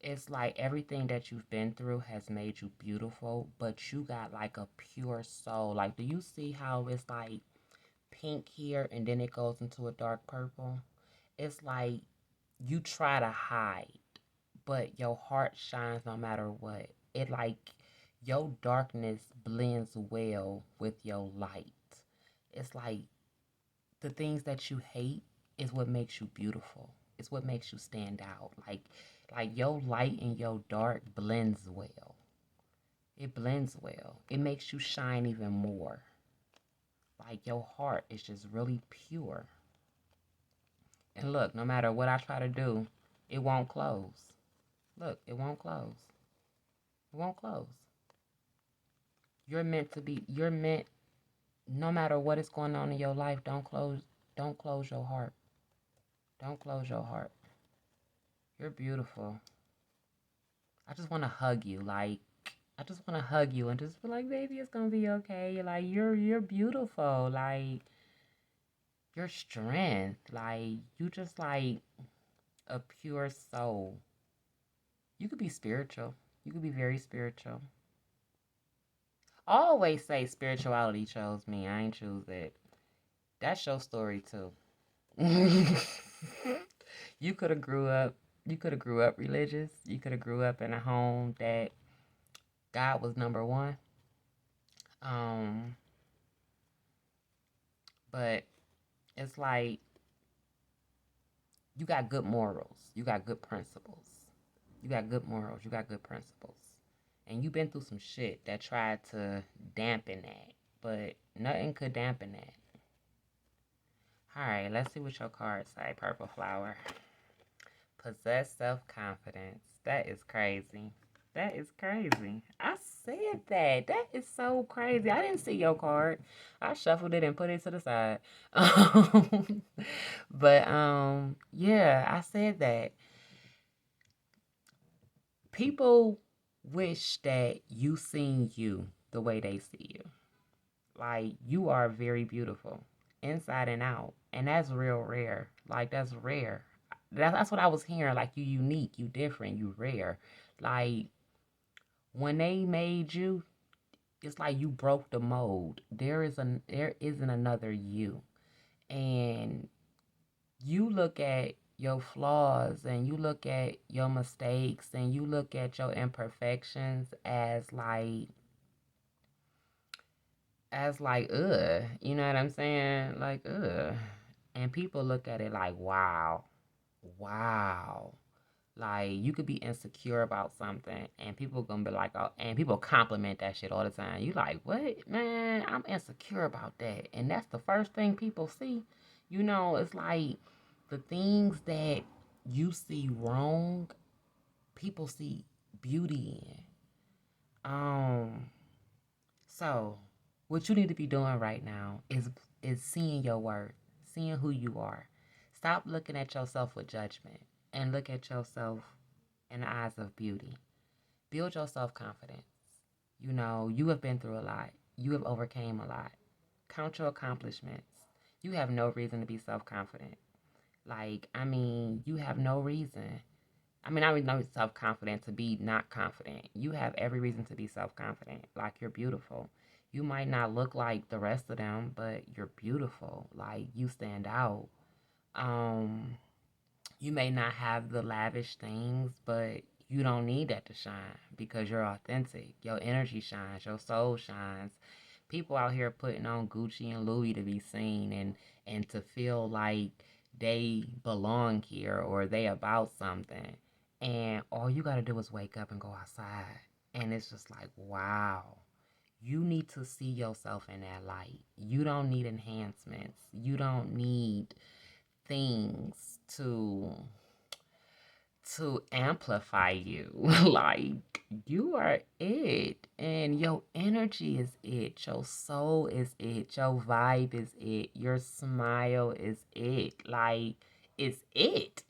It's like everything that you've been through has made you beautiful, but you got like a pure soul. Like, do you see how it's like pink here and then it goes into a dark purple? It's like you try to hide, but your heart shines no matter what. It like your darkness blends well with your light. It's like the things that you hate is what makes you beautiful. It's what makes you stand out. Like your light and your dark blends well. It blends well. It makes you shine even more. Like your heart is just really pure. And look, no matter what I try to do, it won't close. Look, it won't close. It won't close. You're meant no matter what is going on in your life, don't close your heart. Don't close your heart. You're beautiful. I just want to hug you. Like, I just want to hug you and just be like, baby, it's gonna be okay. Like, you're beautiful. Like, your strength. Like, you just like a pure soul. You could be spiritual. You could be very spiritual. I always say spirituality chose me. I ain't choose it. That's your story too. You could have grew up. You could have grew up religious. You could have grew up in a home that God was number one. Um, but it's like you got good morals. You got good principles. You got good morals. You got good principles. And you've been through some shit that tried to dampen that. But nothing could dampen that. Alright, let's see what your cards say. Purple flower. Possess self-confidence. That is crazy. That is crazy. I said that. That is so crazy. I didn't see your card. I shuffled it and put it to the side. But yeah, I said that. People wish that you seen you the way they see you. Like you are very beautiful, inside and out, and that's real rare. Like that's rare. That's what I was hearing. Like you unique, you different, you rare. Like when they made you, it's like you broke the mold. There isn't another you, and you look at your flaws and you look at your mistakes and you look at your imperfections as like you know what I'm saying? Like and people look at it like wow. Wow. Like you could be insecure about something and people gonna be like, oh, and people compliment that shit all the time. You like, what? Man, I'm insecure about that. And that's the first thing people see. You know, it's like the things that you see wrong, people see beauty in. So what you need to be doing right now is seeing your worth, seeing who you are. Stop looking at yourself with judgment and look at yourself in the eyes of beauty. Build your self-confidence. You know, you have been through a lot. You have overcame a lot. Count your accomplishments. You have no reason to be self-confident. Like, I mean, you have no reason. I mean, I would know self confident to be not confident. You have every reason to be self confident. Like, you're beautiful. You might not look like the rest of them, but you're beautiful. Like, you stand out. Um, you may not have the lavish things, but you don't need that to shine because you're authentic. Your energy shines, your soul shines. People out here putting on Gucci and Louis to be seen and to feel like they belong here or they about something. And all you got to do is wake up and go outside. And it's just like, wow. You need to see yourself in that light. You don't need enhancements. You don't need things to amplify you. Like, you are it, and your energy is it, your soul is it, your vibe is it, your smile is it. Like, it's it.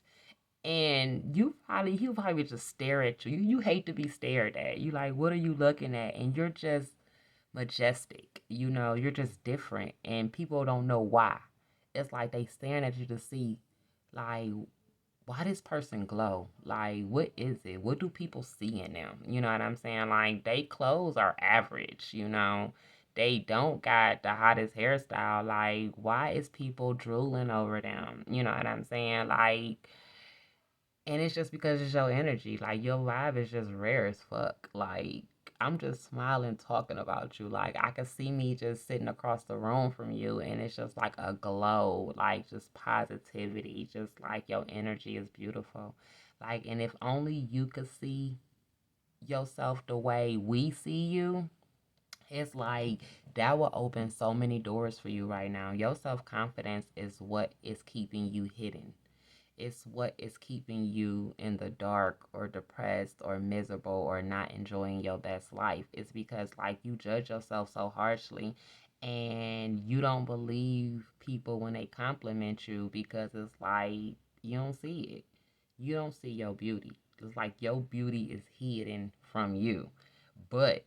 And you probably just stare at you hate to be stared at. You like, what are you looking at? And you're just majestic. You're just different, and people don't know why. It's like they staring at you to see, like, why this person glow? Like, what is it? What do people see in them? You know what I'm saying? Like, they clothes are average. They don't got the hottest hairstyle. Like, why is people drooling over them? You know what I'm saying? Like, and it's just because it's your energy. Like, your vibe is just rare as fuck. Like, I'm just smiling talking about you. Like, I can see me just sitting across the room from you, and it's just like a glow, like just positivity, just like your energy is beautiful. Like, and if only you could see yourself the way we see you, it's like that will open so many doors for you right now. Your self confidence is what is keeping you hidden. It's what is keeping you in the dark or depressed or miserable or not enjoying your best life. It's because, like, you judge yourself so harshly and you don't believe people when they compliment you because it's like you don't see it. You don't see your beauty. It's like your beauty is hidden from you, but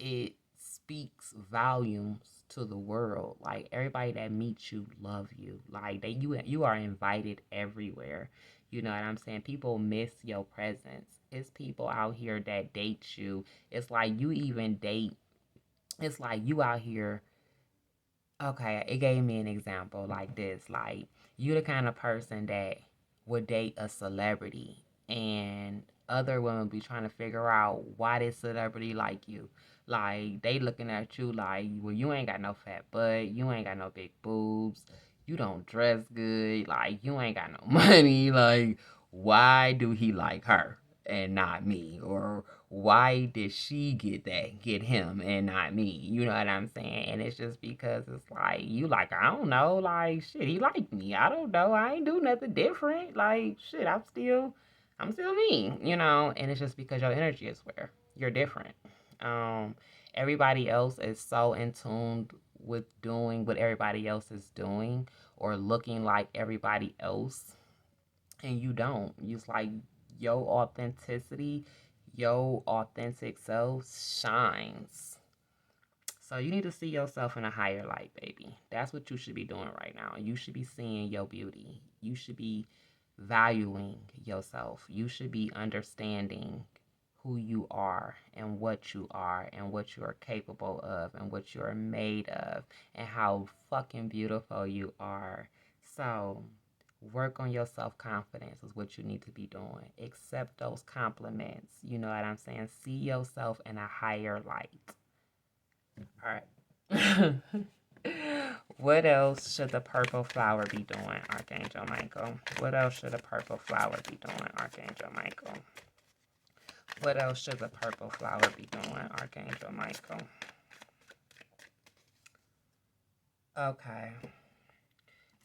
it speaks volumes to the world. Like, everybody that meets you love you. Like, you are invited everywhere. You know what I'm saying? People miss your presence. It's people out here that date you. It's like you even date. It's like you out here. Okay, it gave me an example like this. Like, you the kind of person that would date a celebrity, and other women be trying to figure out why this celebrity like you. Like, they looking at you like, well, you ain't got no fat butt, you ain't got no big boobs, you don't dress good, like, you ain't got no money. Like, why do he like her and not me? Or why did she get him and not me? You know what I'm saying? And it's just because it's like, you like, I don't know, like, shit, he liked me. I don't know. I ain't do nothing different. Like, shit, I'm still me. And it's just because your energy is where you're different. Um, Everybody else is so in tune with doing what everybody else is doing or looking like everybody else, and you don't. It's like your authenticity, your authentic self shines. So you need to see yourself in a higher light, baby. That's what you should be doing right now. You should be seeing your beauty. You should be valuing yourself. You should be understanding who you are and what you are capable of and what you are made of and how fucking beautiful you are. So, work on your self confidence is what you need to be doing. Accept those compliments. You know what I'm saying? See yourself in a higher light. All right. What else should the purple flower be doing, Archangel Michael? What else should a purple flower be doing, Archangel Michael? What else should the purple flower be doing, Archangel Michael? Okay.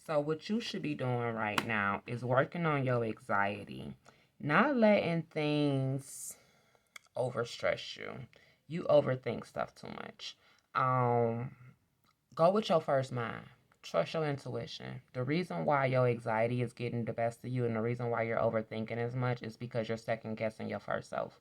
So what you should be doing right now is working on your anxiety, not letting things overstress you. You overthink stuff too much. Um, Go with your first mind. Trust your intuition. The reason why your anxiety is getting the best of you and the reason why you're overthinking as much is because you're second guessing your first self.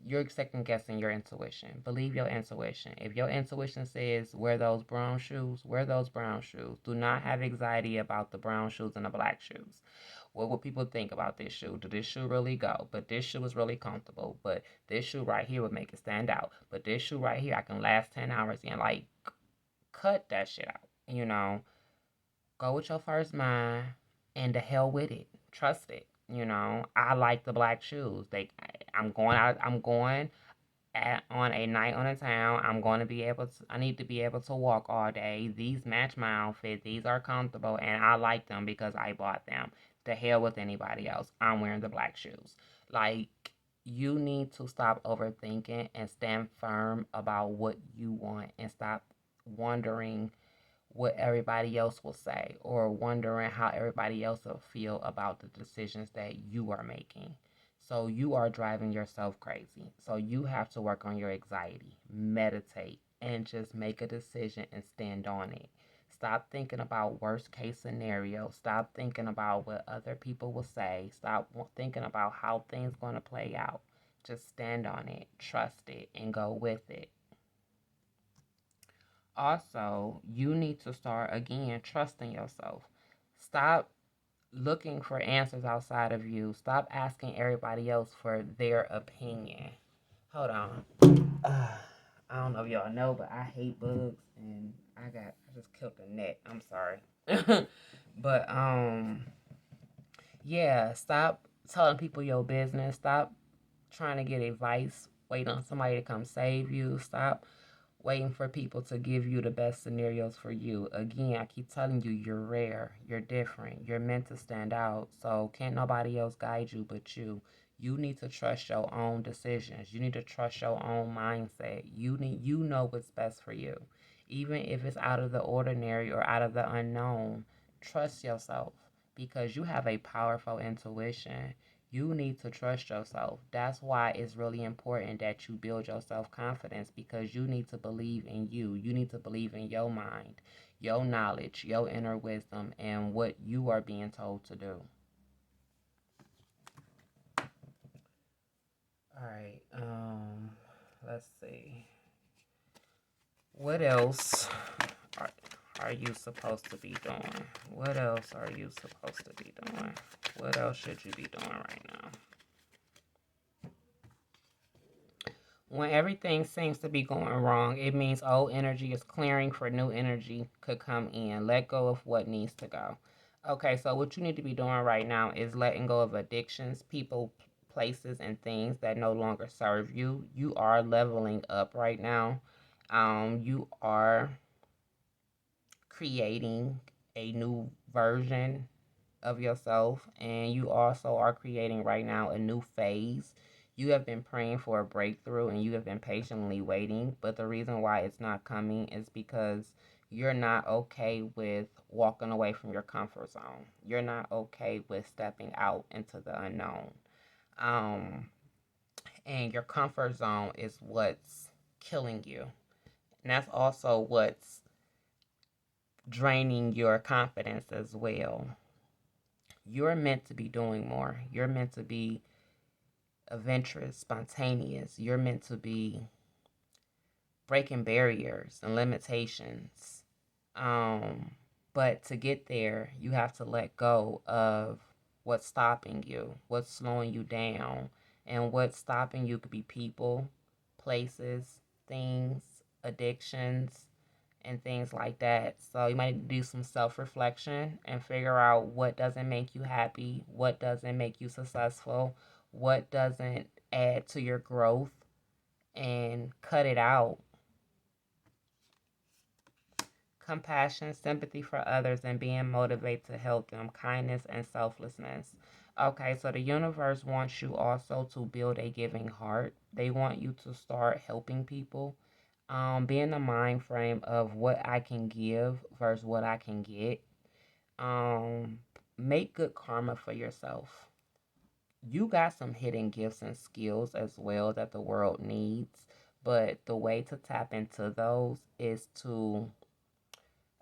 you're second guessing your intuition. Believe your intuition. If your intuition says wear those brown shoes, wear those brown shoes. Do not have anxiety about the brown shoes and the black shoes. What would people think about this shoe? Did this shoe really go? But this shoe is really comfortable. But this shoe right here would make it stand out. But this shoe right here, I can last 10 hours in. Like, cut that shit out. Go with your first mind and the hell with it. Trust it. I like the black shoes. I'm going out. I'm going on a night on a town. I'm going to be able to. I need to be able to walk all day. These match my outfit. These are comfortable, and I like them because I bought them. The hell with anybody else. I'm wearing the black shoes. Like, you need to stop overthinking and stand firm about what you want and stop wondering what everybody else will say or wondering how everybody else will feel about the decisions that you are making. So you are driving yourself crazy. So you have to work on your anxiety, meditate, and just make a decision and stand on it. Stop thinking about worst case scenario. Stop thinking about what other people will say. Stop thinking about how things going to play out. Just stand on it, trust it, and go with it. Also, you need to start again trusting yourself. Stop looking for answers outside of you. Stop asking everybody else for their opinion. Hold on. I don't know if y'all know, but I hate bugs and I just killed a net. I'm sorry. But yeah, stop telling people your business. Stop trying to get advice, waiting on somebody to come save you. Stop waiting for people to give you the best scenarios for you. Again, I keep telling you, you're rare, you're different, you're meant to stand out. So can't nobody else guide you but you. You need to trust your own decisions. You need to trust your own mindset. You know what's best for you. Even if it's out of the ordinary or out of the unknown, trust yourself because you have a powerful intuition. You need to trust yourself. That's why it's really important that you build your self-confidence because you need to believe in you. You need to believe in your mind, your knowledge, your inner wisdom, and what you are being told to do. All right. Let's see. What else are, are you supposed to be doing? What else are you supposed to be doing? What else should you be doing right now? When everything seems to be going wrong, it means old energy is clearing for new energy could come in. Let go of what needs to go. Okay, so what you need to be doing right now is letting go of addictions, people, places, and things that no longer serve you. You are leveling up right now. You are creating a new version of yourself, and you also are creating right now a new phase. You have been praying for a breakthrough and you have been patiently waiting, but the reason why it's not coming is because you're not okay with walking away from your comfort zone. You're not okay with stepping out into the unknown. Um, and your comfort zone is what's killing you. And that's also what's draining your confidence as well. You're meant to be doing more. You're meant to be adventurous, spontaneous. You're meant to be breaking barriers and limitations. But to get there, you have to let go of what's stopping you, what's slowing you down. And what's stopping you could be people, places, things, addictions, and things like that. So you might do some self-reflection and figure out what doesn't make you happy, what doesn't make you successful, what doesn't add to your growth, and cut it out. Compassion, sympathy for others, and being motivated to help them, kindness and selflessness. Okay, so the universe wants you also to build a giving heart. They want you to start helping people. Be in the mind frame of what I can give versus what I can get. Make good karma for yourself. You got some hidden gifts and skills as well that the world needs, but the way to tap into those is to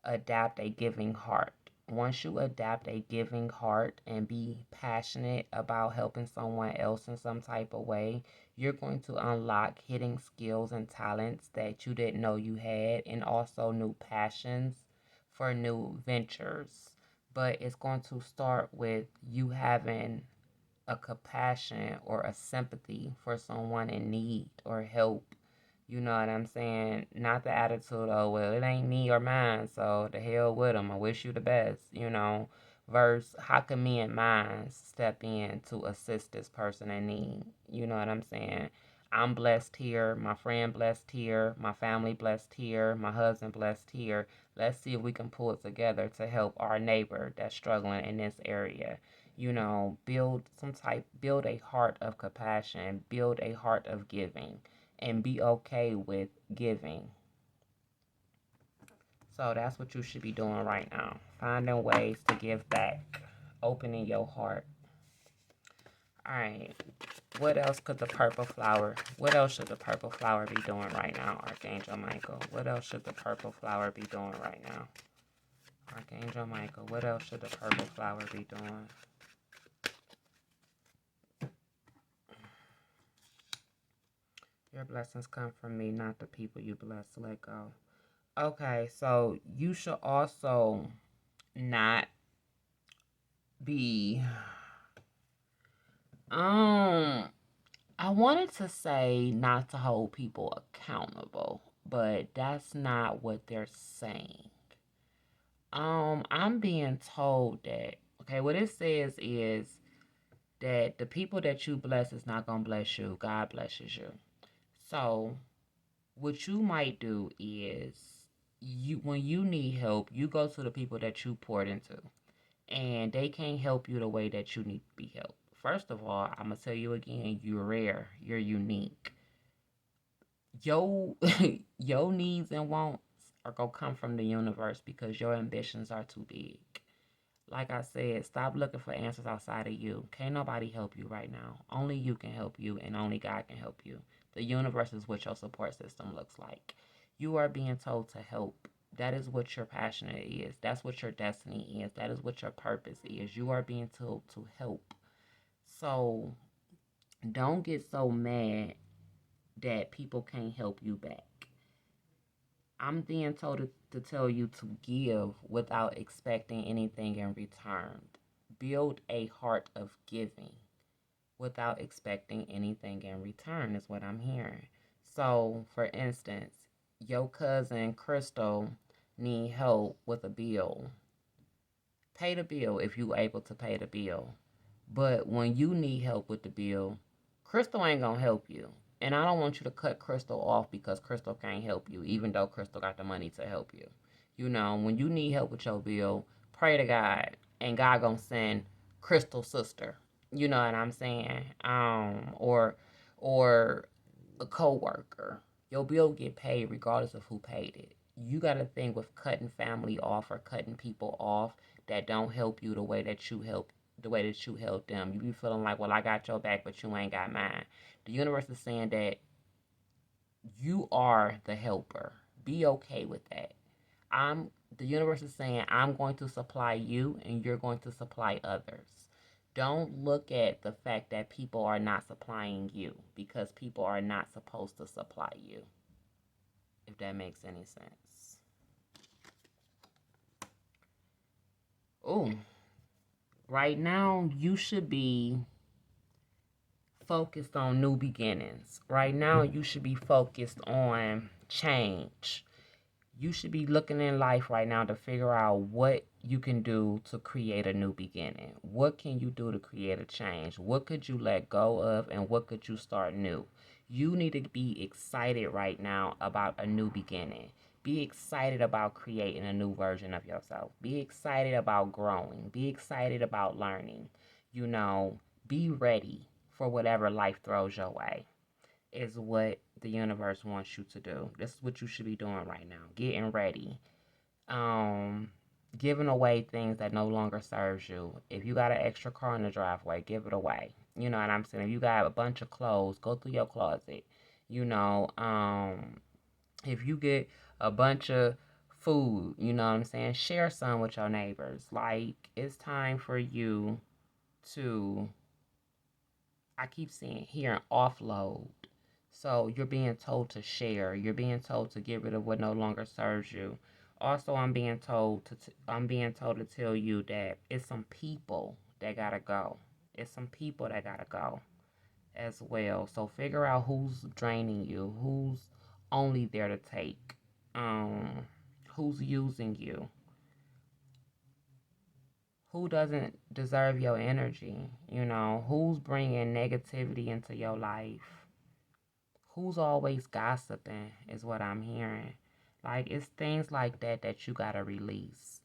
adapt a giving heart. once you adapt a giving heart and be passionate about helping someone else in some type of way, you're going to unlock hidden skills and talents that you didn't know you had, and also new passions for new ventures. But it's going to start with you having a compassion or a sympathy for someone in need or help. You know what I'm saying? Not the attitude, oh, well, it ain't me or mine, so the hell with them. I wish you the best, you know. Verse, how can me and mine step in to assist this person in need? You know what I'm saying? I'm blessed here, my friend blessed here, my family blessed here, my husband blessed here. Let's see if we can pull it together to help our neighbor that's struggling in this area. You know, build a heart of compassion, build a heart of giving, and be okay with giving. So that's what you should be doing right now. Finding ways to give back, opening your heart. All right. What else should the purple flower be doing right now, Archangel Michael? What else should the purple flower be doing right now? Archangel Michael, what else should the purple flower be doing? Your blessings come from me, not the people you bless. Let go. Okay, so you should also not be I wanted to say not to hold people accountable, but that's not what they're saying. I'm being told that, okay, what it says is that the people that you bless is not gonna bless you. God blesses you. So what you might do is when you need help, you go to the people that you poured into, and they can't help you the way that you need to be helped. First of all, I'm gonna tell you again, you're rare, you're unique. Your your needs and wants are gonna come from the universe because your ambitions are too big. Like I said, stop looking for answers outside of you. Can't nobody help you right now. Only you can help you, and only God can help you. The universe is what your support system looks like. You are being told to help. That is what your passion is. That's what your destiny is. That is what your purpose is. You are being told to help. So don't get so mad that people can't help you back. I'm being told to tell you to give without expecting anything in return. Build a heart of giving without expecting anything in return, is what I'm hearing. So, for instance, your cousin Crystal need help with a bill. Pay the bill if you're able to pay the bill. But when you need help with the bill, Crystal ain't gonna help you. And I don't want you to cut Crystal off because Crystal can't help you, even though Crystal got the money to help you. You know, when you need help with your bill, pray to God, and God gonna send Crystal's sister. You know what I'm saying? Or a coworker. Your bill get paid regardless of who paid it. You got to think with cutting family off or cutting people off that don't help you the way that you help them. You be feeling like, well, I got your back, but you ain't got mine. The universe is saying that you are the helper. Be okay with that. The universe is saying I'm going to supply you and you're going to supply others. Don't look at the fact that people are not supplying you because people are not supposed to supply you. If that makes any sense. Oh, right now you should be focused on new beginnings. Right now you should be focused on change. You should be looking in life right now to figure out what you can do to create a new beginning. What can you do to create a change? What could you let go of and what could you start new? You need to be excited right now about a new beginning. Be excited about creating a new version of yourself. Be excited about growing. Be excited about learning. You know, be ready for whatever life throws your way is what the universe wants you to do. This is what you should be doing right now. Getting ready. Giving away things that no longer serves you. If you got an extra car in the driveway, give it away. You know what I'm saying? If you got a bunch of clothes, go through your closet. You know, if you get a bunch of food, you know what I'm saying? Share some with your neighbors. Like, it's time for you to, I keep seeing, hearing offload. So you're being told to share. You're being told to get rid of what no longer serves you. Also, I'm being told to tell you that it's some people that gotta go. It's some people that gotta go as well. So figure out who's draining you, who's only there to take, um, who's using you, who doesn't deserve your energy, who's bringing negativity into your life, who's always gossiping is what I'm hearing. Like, it's things like that that you gotta release.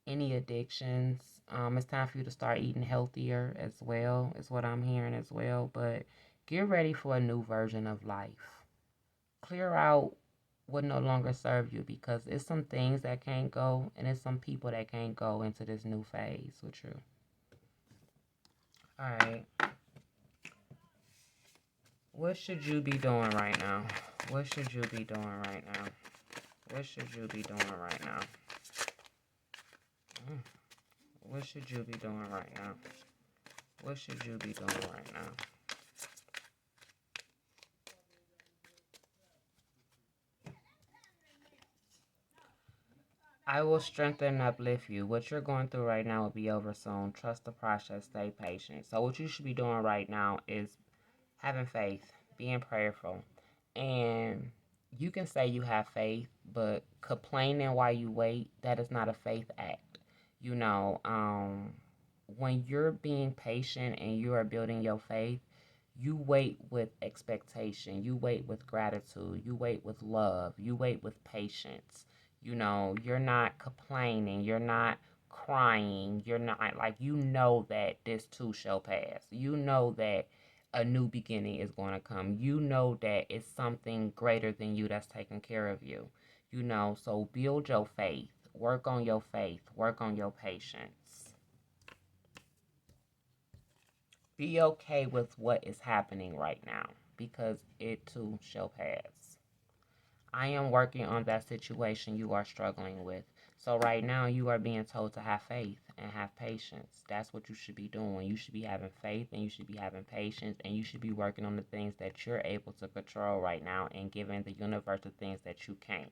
Any addictions, it's time for you to start eating healthier as well, is what I'm hearing as well. But get ready for a new version of life. Clear out what no longer serve you, because it's some things that can't go and it's some people that can't go into this new phase with you. All right. What should you be doing right now? What should you be doing right now? What should you be doing right now? What should you be doing right now? What should you be doing right now? I will strengthen and uplift you. What you're going through right now will be over soon. Trust the process. Stay patient. So what you should be doing right now is having faith, being prayerful. And you can say you have faith, but complaining while you wait, that is not a faith act. You know, when you're being patient and you are building your faith, you wait with expectation, you wait with gratitude, you wait with love, you wait with patience. You're not complaining, you're not crying, you're not like, that this too shall pass. You know that a new beginning is going to come. You know that it's something greater than you that's taking care of you. So build your faith, work on your faith, work on your patience. Be okay with what is happening right now, because it too shall pass. I am working on that situation you are struggling with. So right now you are being told to have faith and have patience. That's what you should be doing. You should be having faith and you should be having patience, and you should be working on the things that you're able to control right now and giving the universe the things that you can't.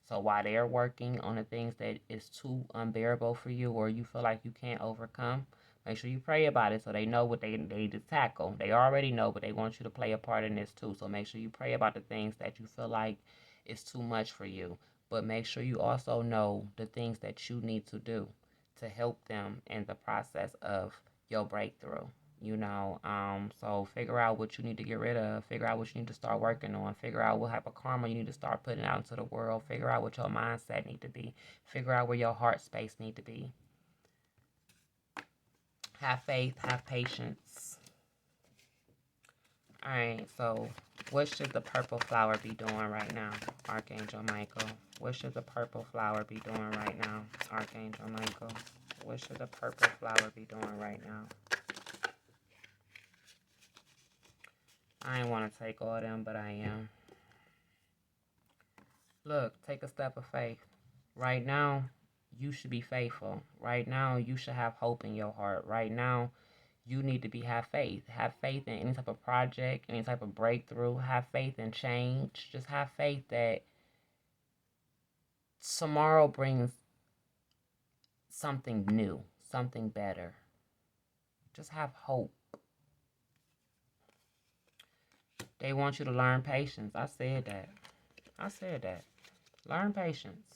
So while they're working on the things that is too unbearable for you or you feel like you can't overcome, make sure you pray about it so they know what they need to tackle. They already know, but they want you to play a part in this too. So make sure you pray about the things that you feel like is too much for you. But make sure you also know the things that you need to do to help them in the process of your breakthrough. So figure out what you need to get rid of, figure out what you need to start working on, figure out what type of karma you need to start putting out into the world, figure out what your mindset need to be, figure out where your heart space need to be. Have faith, have patience. All right, so what should the purple flower be doing right now, Archangel Michael? What should the purple flower be doing right now, Archangel Michael? What should the purple flower be doing right now? I ain't want to take all them, but I am. Look, take a step of faith. Right now, you should be faithful. Right now, you should have hope in your heart. Right now, you need to have faith. Have faith in any type of project, any type of breakthrough. Have faith in change. Just have faith that tomorrow brings something new, something better. Just have hope. They want you to learn patience. I said that. Learn patience.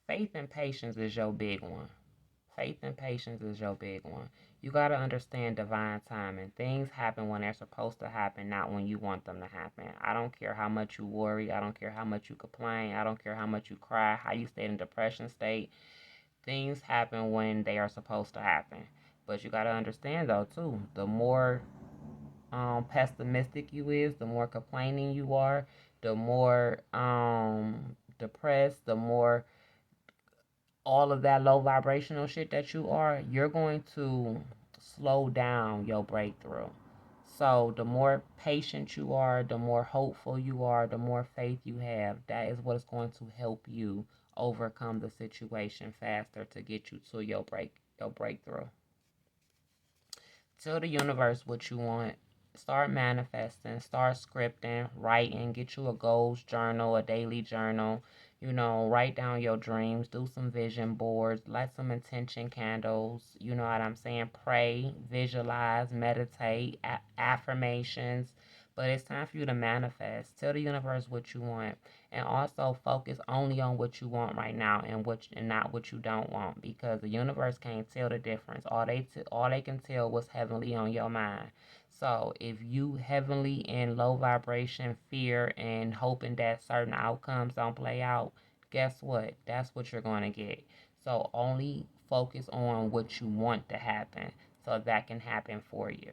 Faith and patience is your big one. Faith and patience is your big one. You got to understand divine timing. Things happen when they're supposed to happen, not when you want them to happen. I don't care how much you worry. I don't care how much you complain. I don't care how much you cry, how you stay in a depression state. Things happen when they are supposed to happen. But you got to understand, though, too, the more pessimistic you is, the more complaining you are, the more depressed, the more all of that low vibrational shit that you are, you're going to slow down your breakthrough. So the more patient you are, the more hopeful you are, the more faith you have, that is what is going to help you overcome the situation faster to get you to your breakthrough. Tell the universe what you want. Start manifesting, start scripting, writing, get you a goals journal, a daily journal. Write down your dreams, do some vision boards, light some intention candles. You know what I'm saying? Pray, visualize, meditate, affirmations. But it's time for you to manifest. Tell the universe what you want, and also focus only on what you want right now and not what you don't want, because the universe can't tell the difference. All they can tell what's heavenly on your mind. So if you heavenly in low vibration, fear, and hoping that certain outcomes don't play out, guess what? That's what you're going to get. So only focus on what you want to happen so that can happen for you.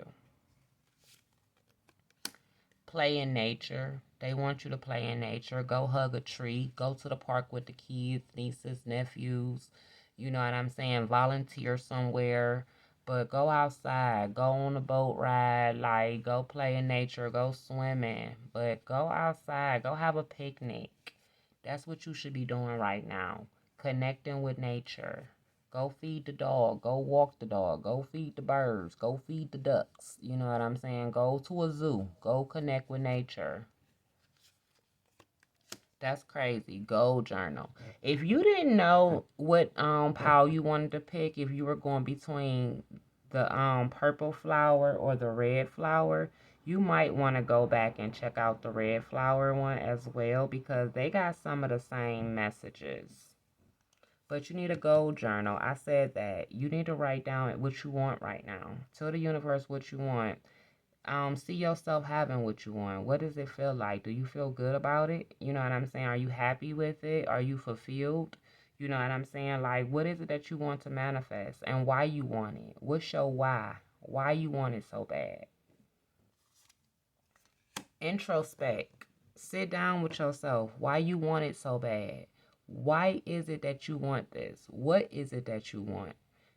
Play in nature. They want you to play in nature. Go hug a tree. Go to the park with the kids, nieces, nephews. You know what I'm saying? Volunteer somewhere. But go outside. Go on a boat ride. Like, go play in nature. Go swimming. But go outside. Go have a picnic. That's what you should be doing right now. Connecting with nature. Go feed the dog. Go walk the dog. Go feed the birds. Go feed the ducks. You know what I'm saying? Go to a zoo. Go connect with nature. That's crazy. Goal journal. If you didn't know what pile you wanted to pick, if you were going between the purple flower or the red flower, you might want to go back and check out the red flower one as well, because they got some of the same messages. But you need a goal journal. I said that. You need to write down what you want right now. Tell the universe what you want. See yourself having what you want. What does it feel like? Do you feel good about it? You know what I'm saying? Are you happy with it? Are you fulfilled? You know what I'm saying? Like, what is it that you want to manifest and why you want it? What's your why? Why you want it so bad? Introspect. Sit down with yourself. Why you want it so bad? Why is it that you want this? What is it that you want?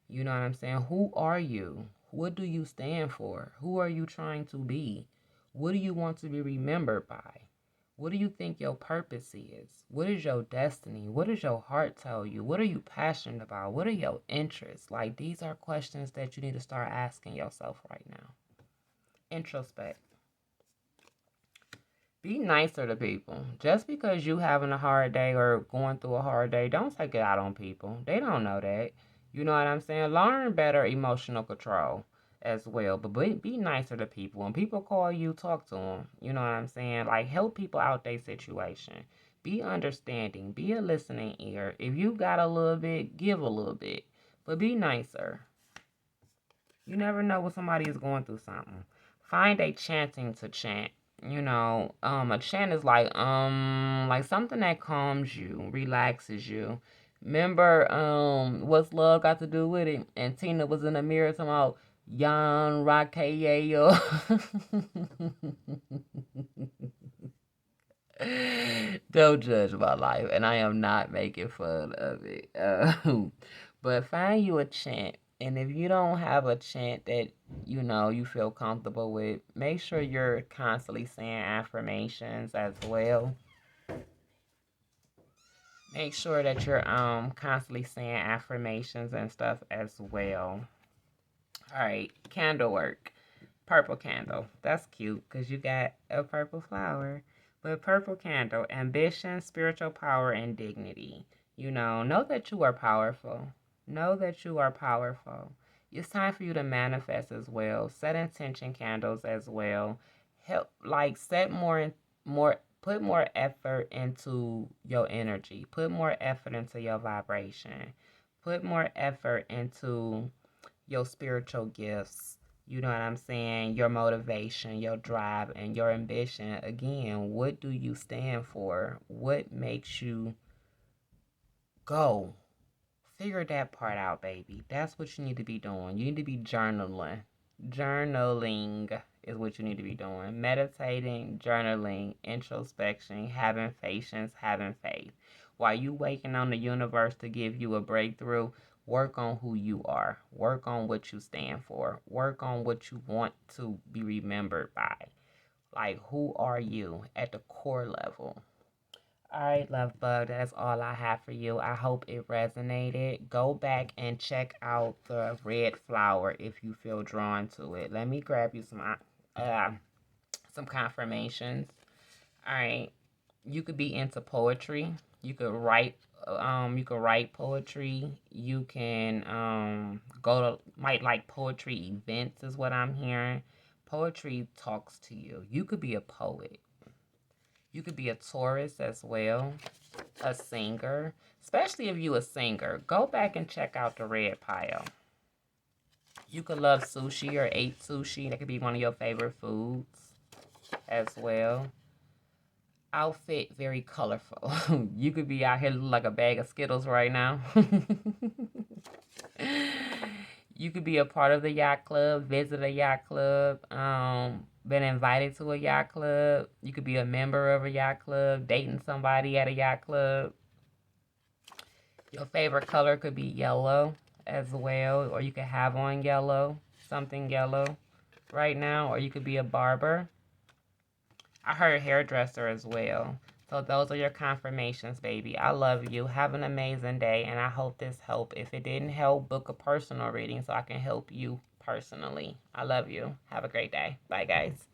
You know what I'm saying? Who are you? What do you stand for? Who are you trying to be? What do you want to be remembered by? What do you think your purpose is? What is your destiny? What does your heart tell you? What are you passionate about? What are your interests? Like, these are questions that you need to start asking yourself right now. Introspect. Be nicer to people. Just because you having a hard day or going through a hard day, don't take it out on people. They don't know that. You know what I'm saying? Learn better emotional control as well. But be nicer to people. When people call you, talk to them. You know what I'm saying? Like, help people out their situation. Be understanding. Be a listening ear. If you got a little bit, give a little bit. But be nicer. You never know when somebody is going through something. Find a chanting to chant. A chant is like something that calms you, relaxes you. Remember, what's love got to do with it? And Tina was in the mirror talking about Yan Rakayo. Don't judge my life, and I am not making fun of it. But find you a chant, and if you don't have a chant that you feel comfortable with, make sure you're constantly saying affirmations as well. Make sure that you're constantly saying affirmations and stuff as well. All right, candle work. Purple candle. That's cute because you got a purple flower. But purple candle, ambition, spiritual power, and dignity. Know that you are powerful. Know that you are powerful. It's time for you to manifest as well. Set intention candles as well. Help, like, put more effort into your energy. Put more effort into your vibration. Put more effort into your spiritual gifts. You know what I'm saying? Your motivation, your drive, and your ambition. Again, what do you stand for? What makes you go? Figure that part out, baby. That's what you need to be doing. You need to be journaling. Journaling is what you need to be doing. Meditating, journaling, introspection, having patience, having faith. While you waiting on the universe to give you a breakthrough, Work on who you are. Work on what you stand for. Work on what you want to be remembered by. Like, who are you at the core level? All right, love bug, that's all I have for you. I hope it resonated. Go back and check out the red flower if you feel drawn to it. Let me grab you some confirmations. All right, you could be into poetry. You could write. You could write poetry. You can go to might like poetry events is what I'm hearing. Poetry talks to you. You could be a poet. You could be a Taurus as well, a singer, especially if you a singer. Go back and check out the red pile. You could love sushi or ate sushi. That could be one of your favorite foods as well. Outfit very colorful. You could be out here looking like a bag of Skittles right now. You could be a part of the yacht club, visit a yacht club, been invited to a yacht club. You could be a member of a yacht club, dating somebody at a yacht club. Your favorite color could be yellow as well, or you could have on yellow, something yellow right now, or you could be a barber. I heard hairdresser as well. So those are your confirmations, baby. I love you. Have an amazing day, and I hope this helped. If it didn't help, book a personal reading so I can help you personally. I love you. Have a great day. Bye, guys.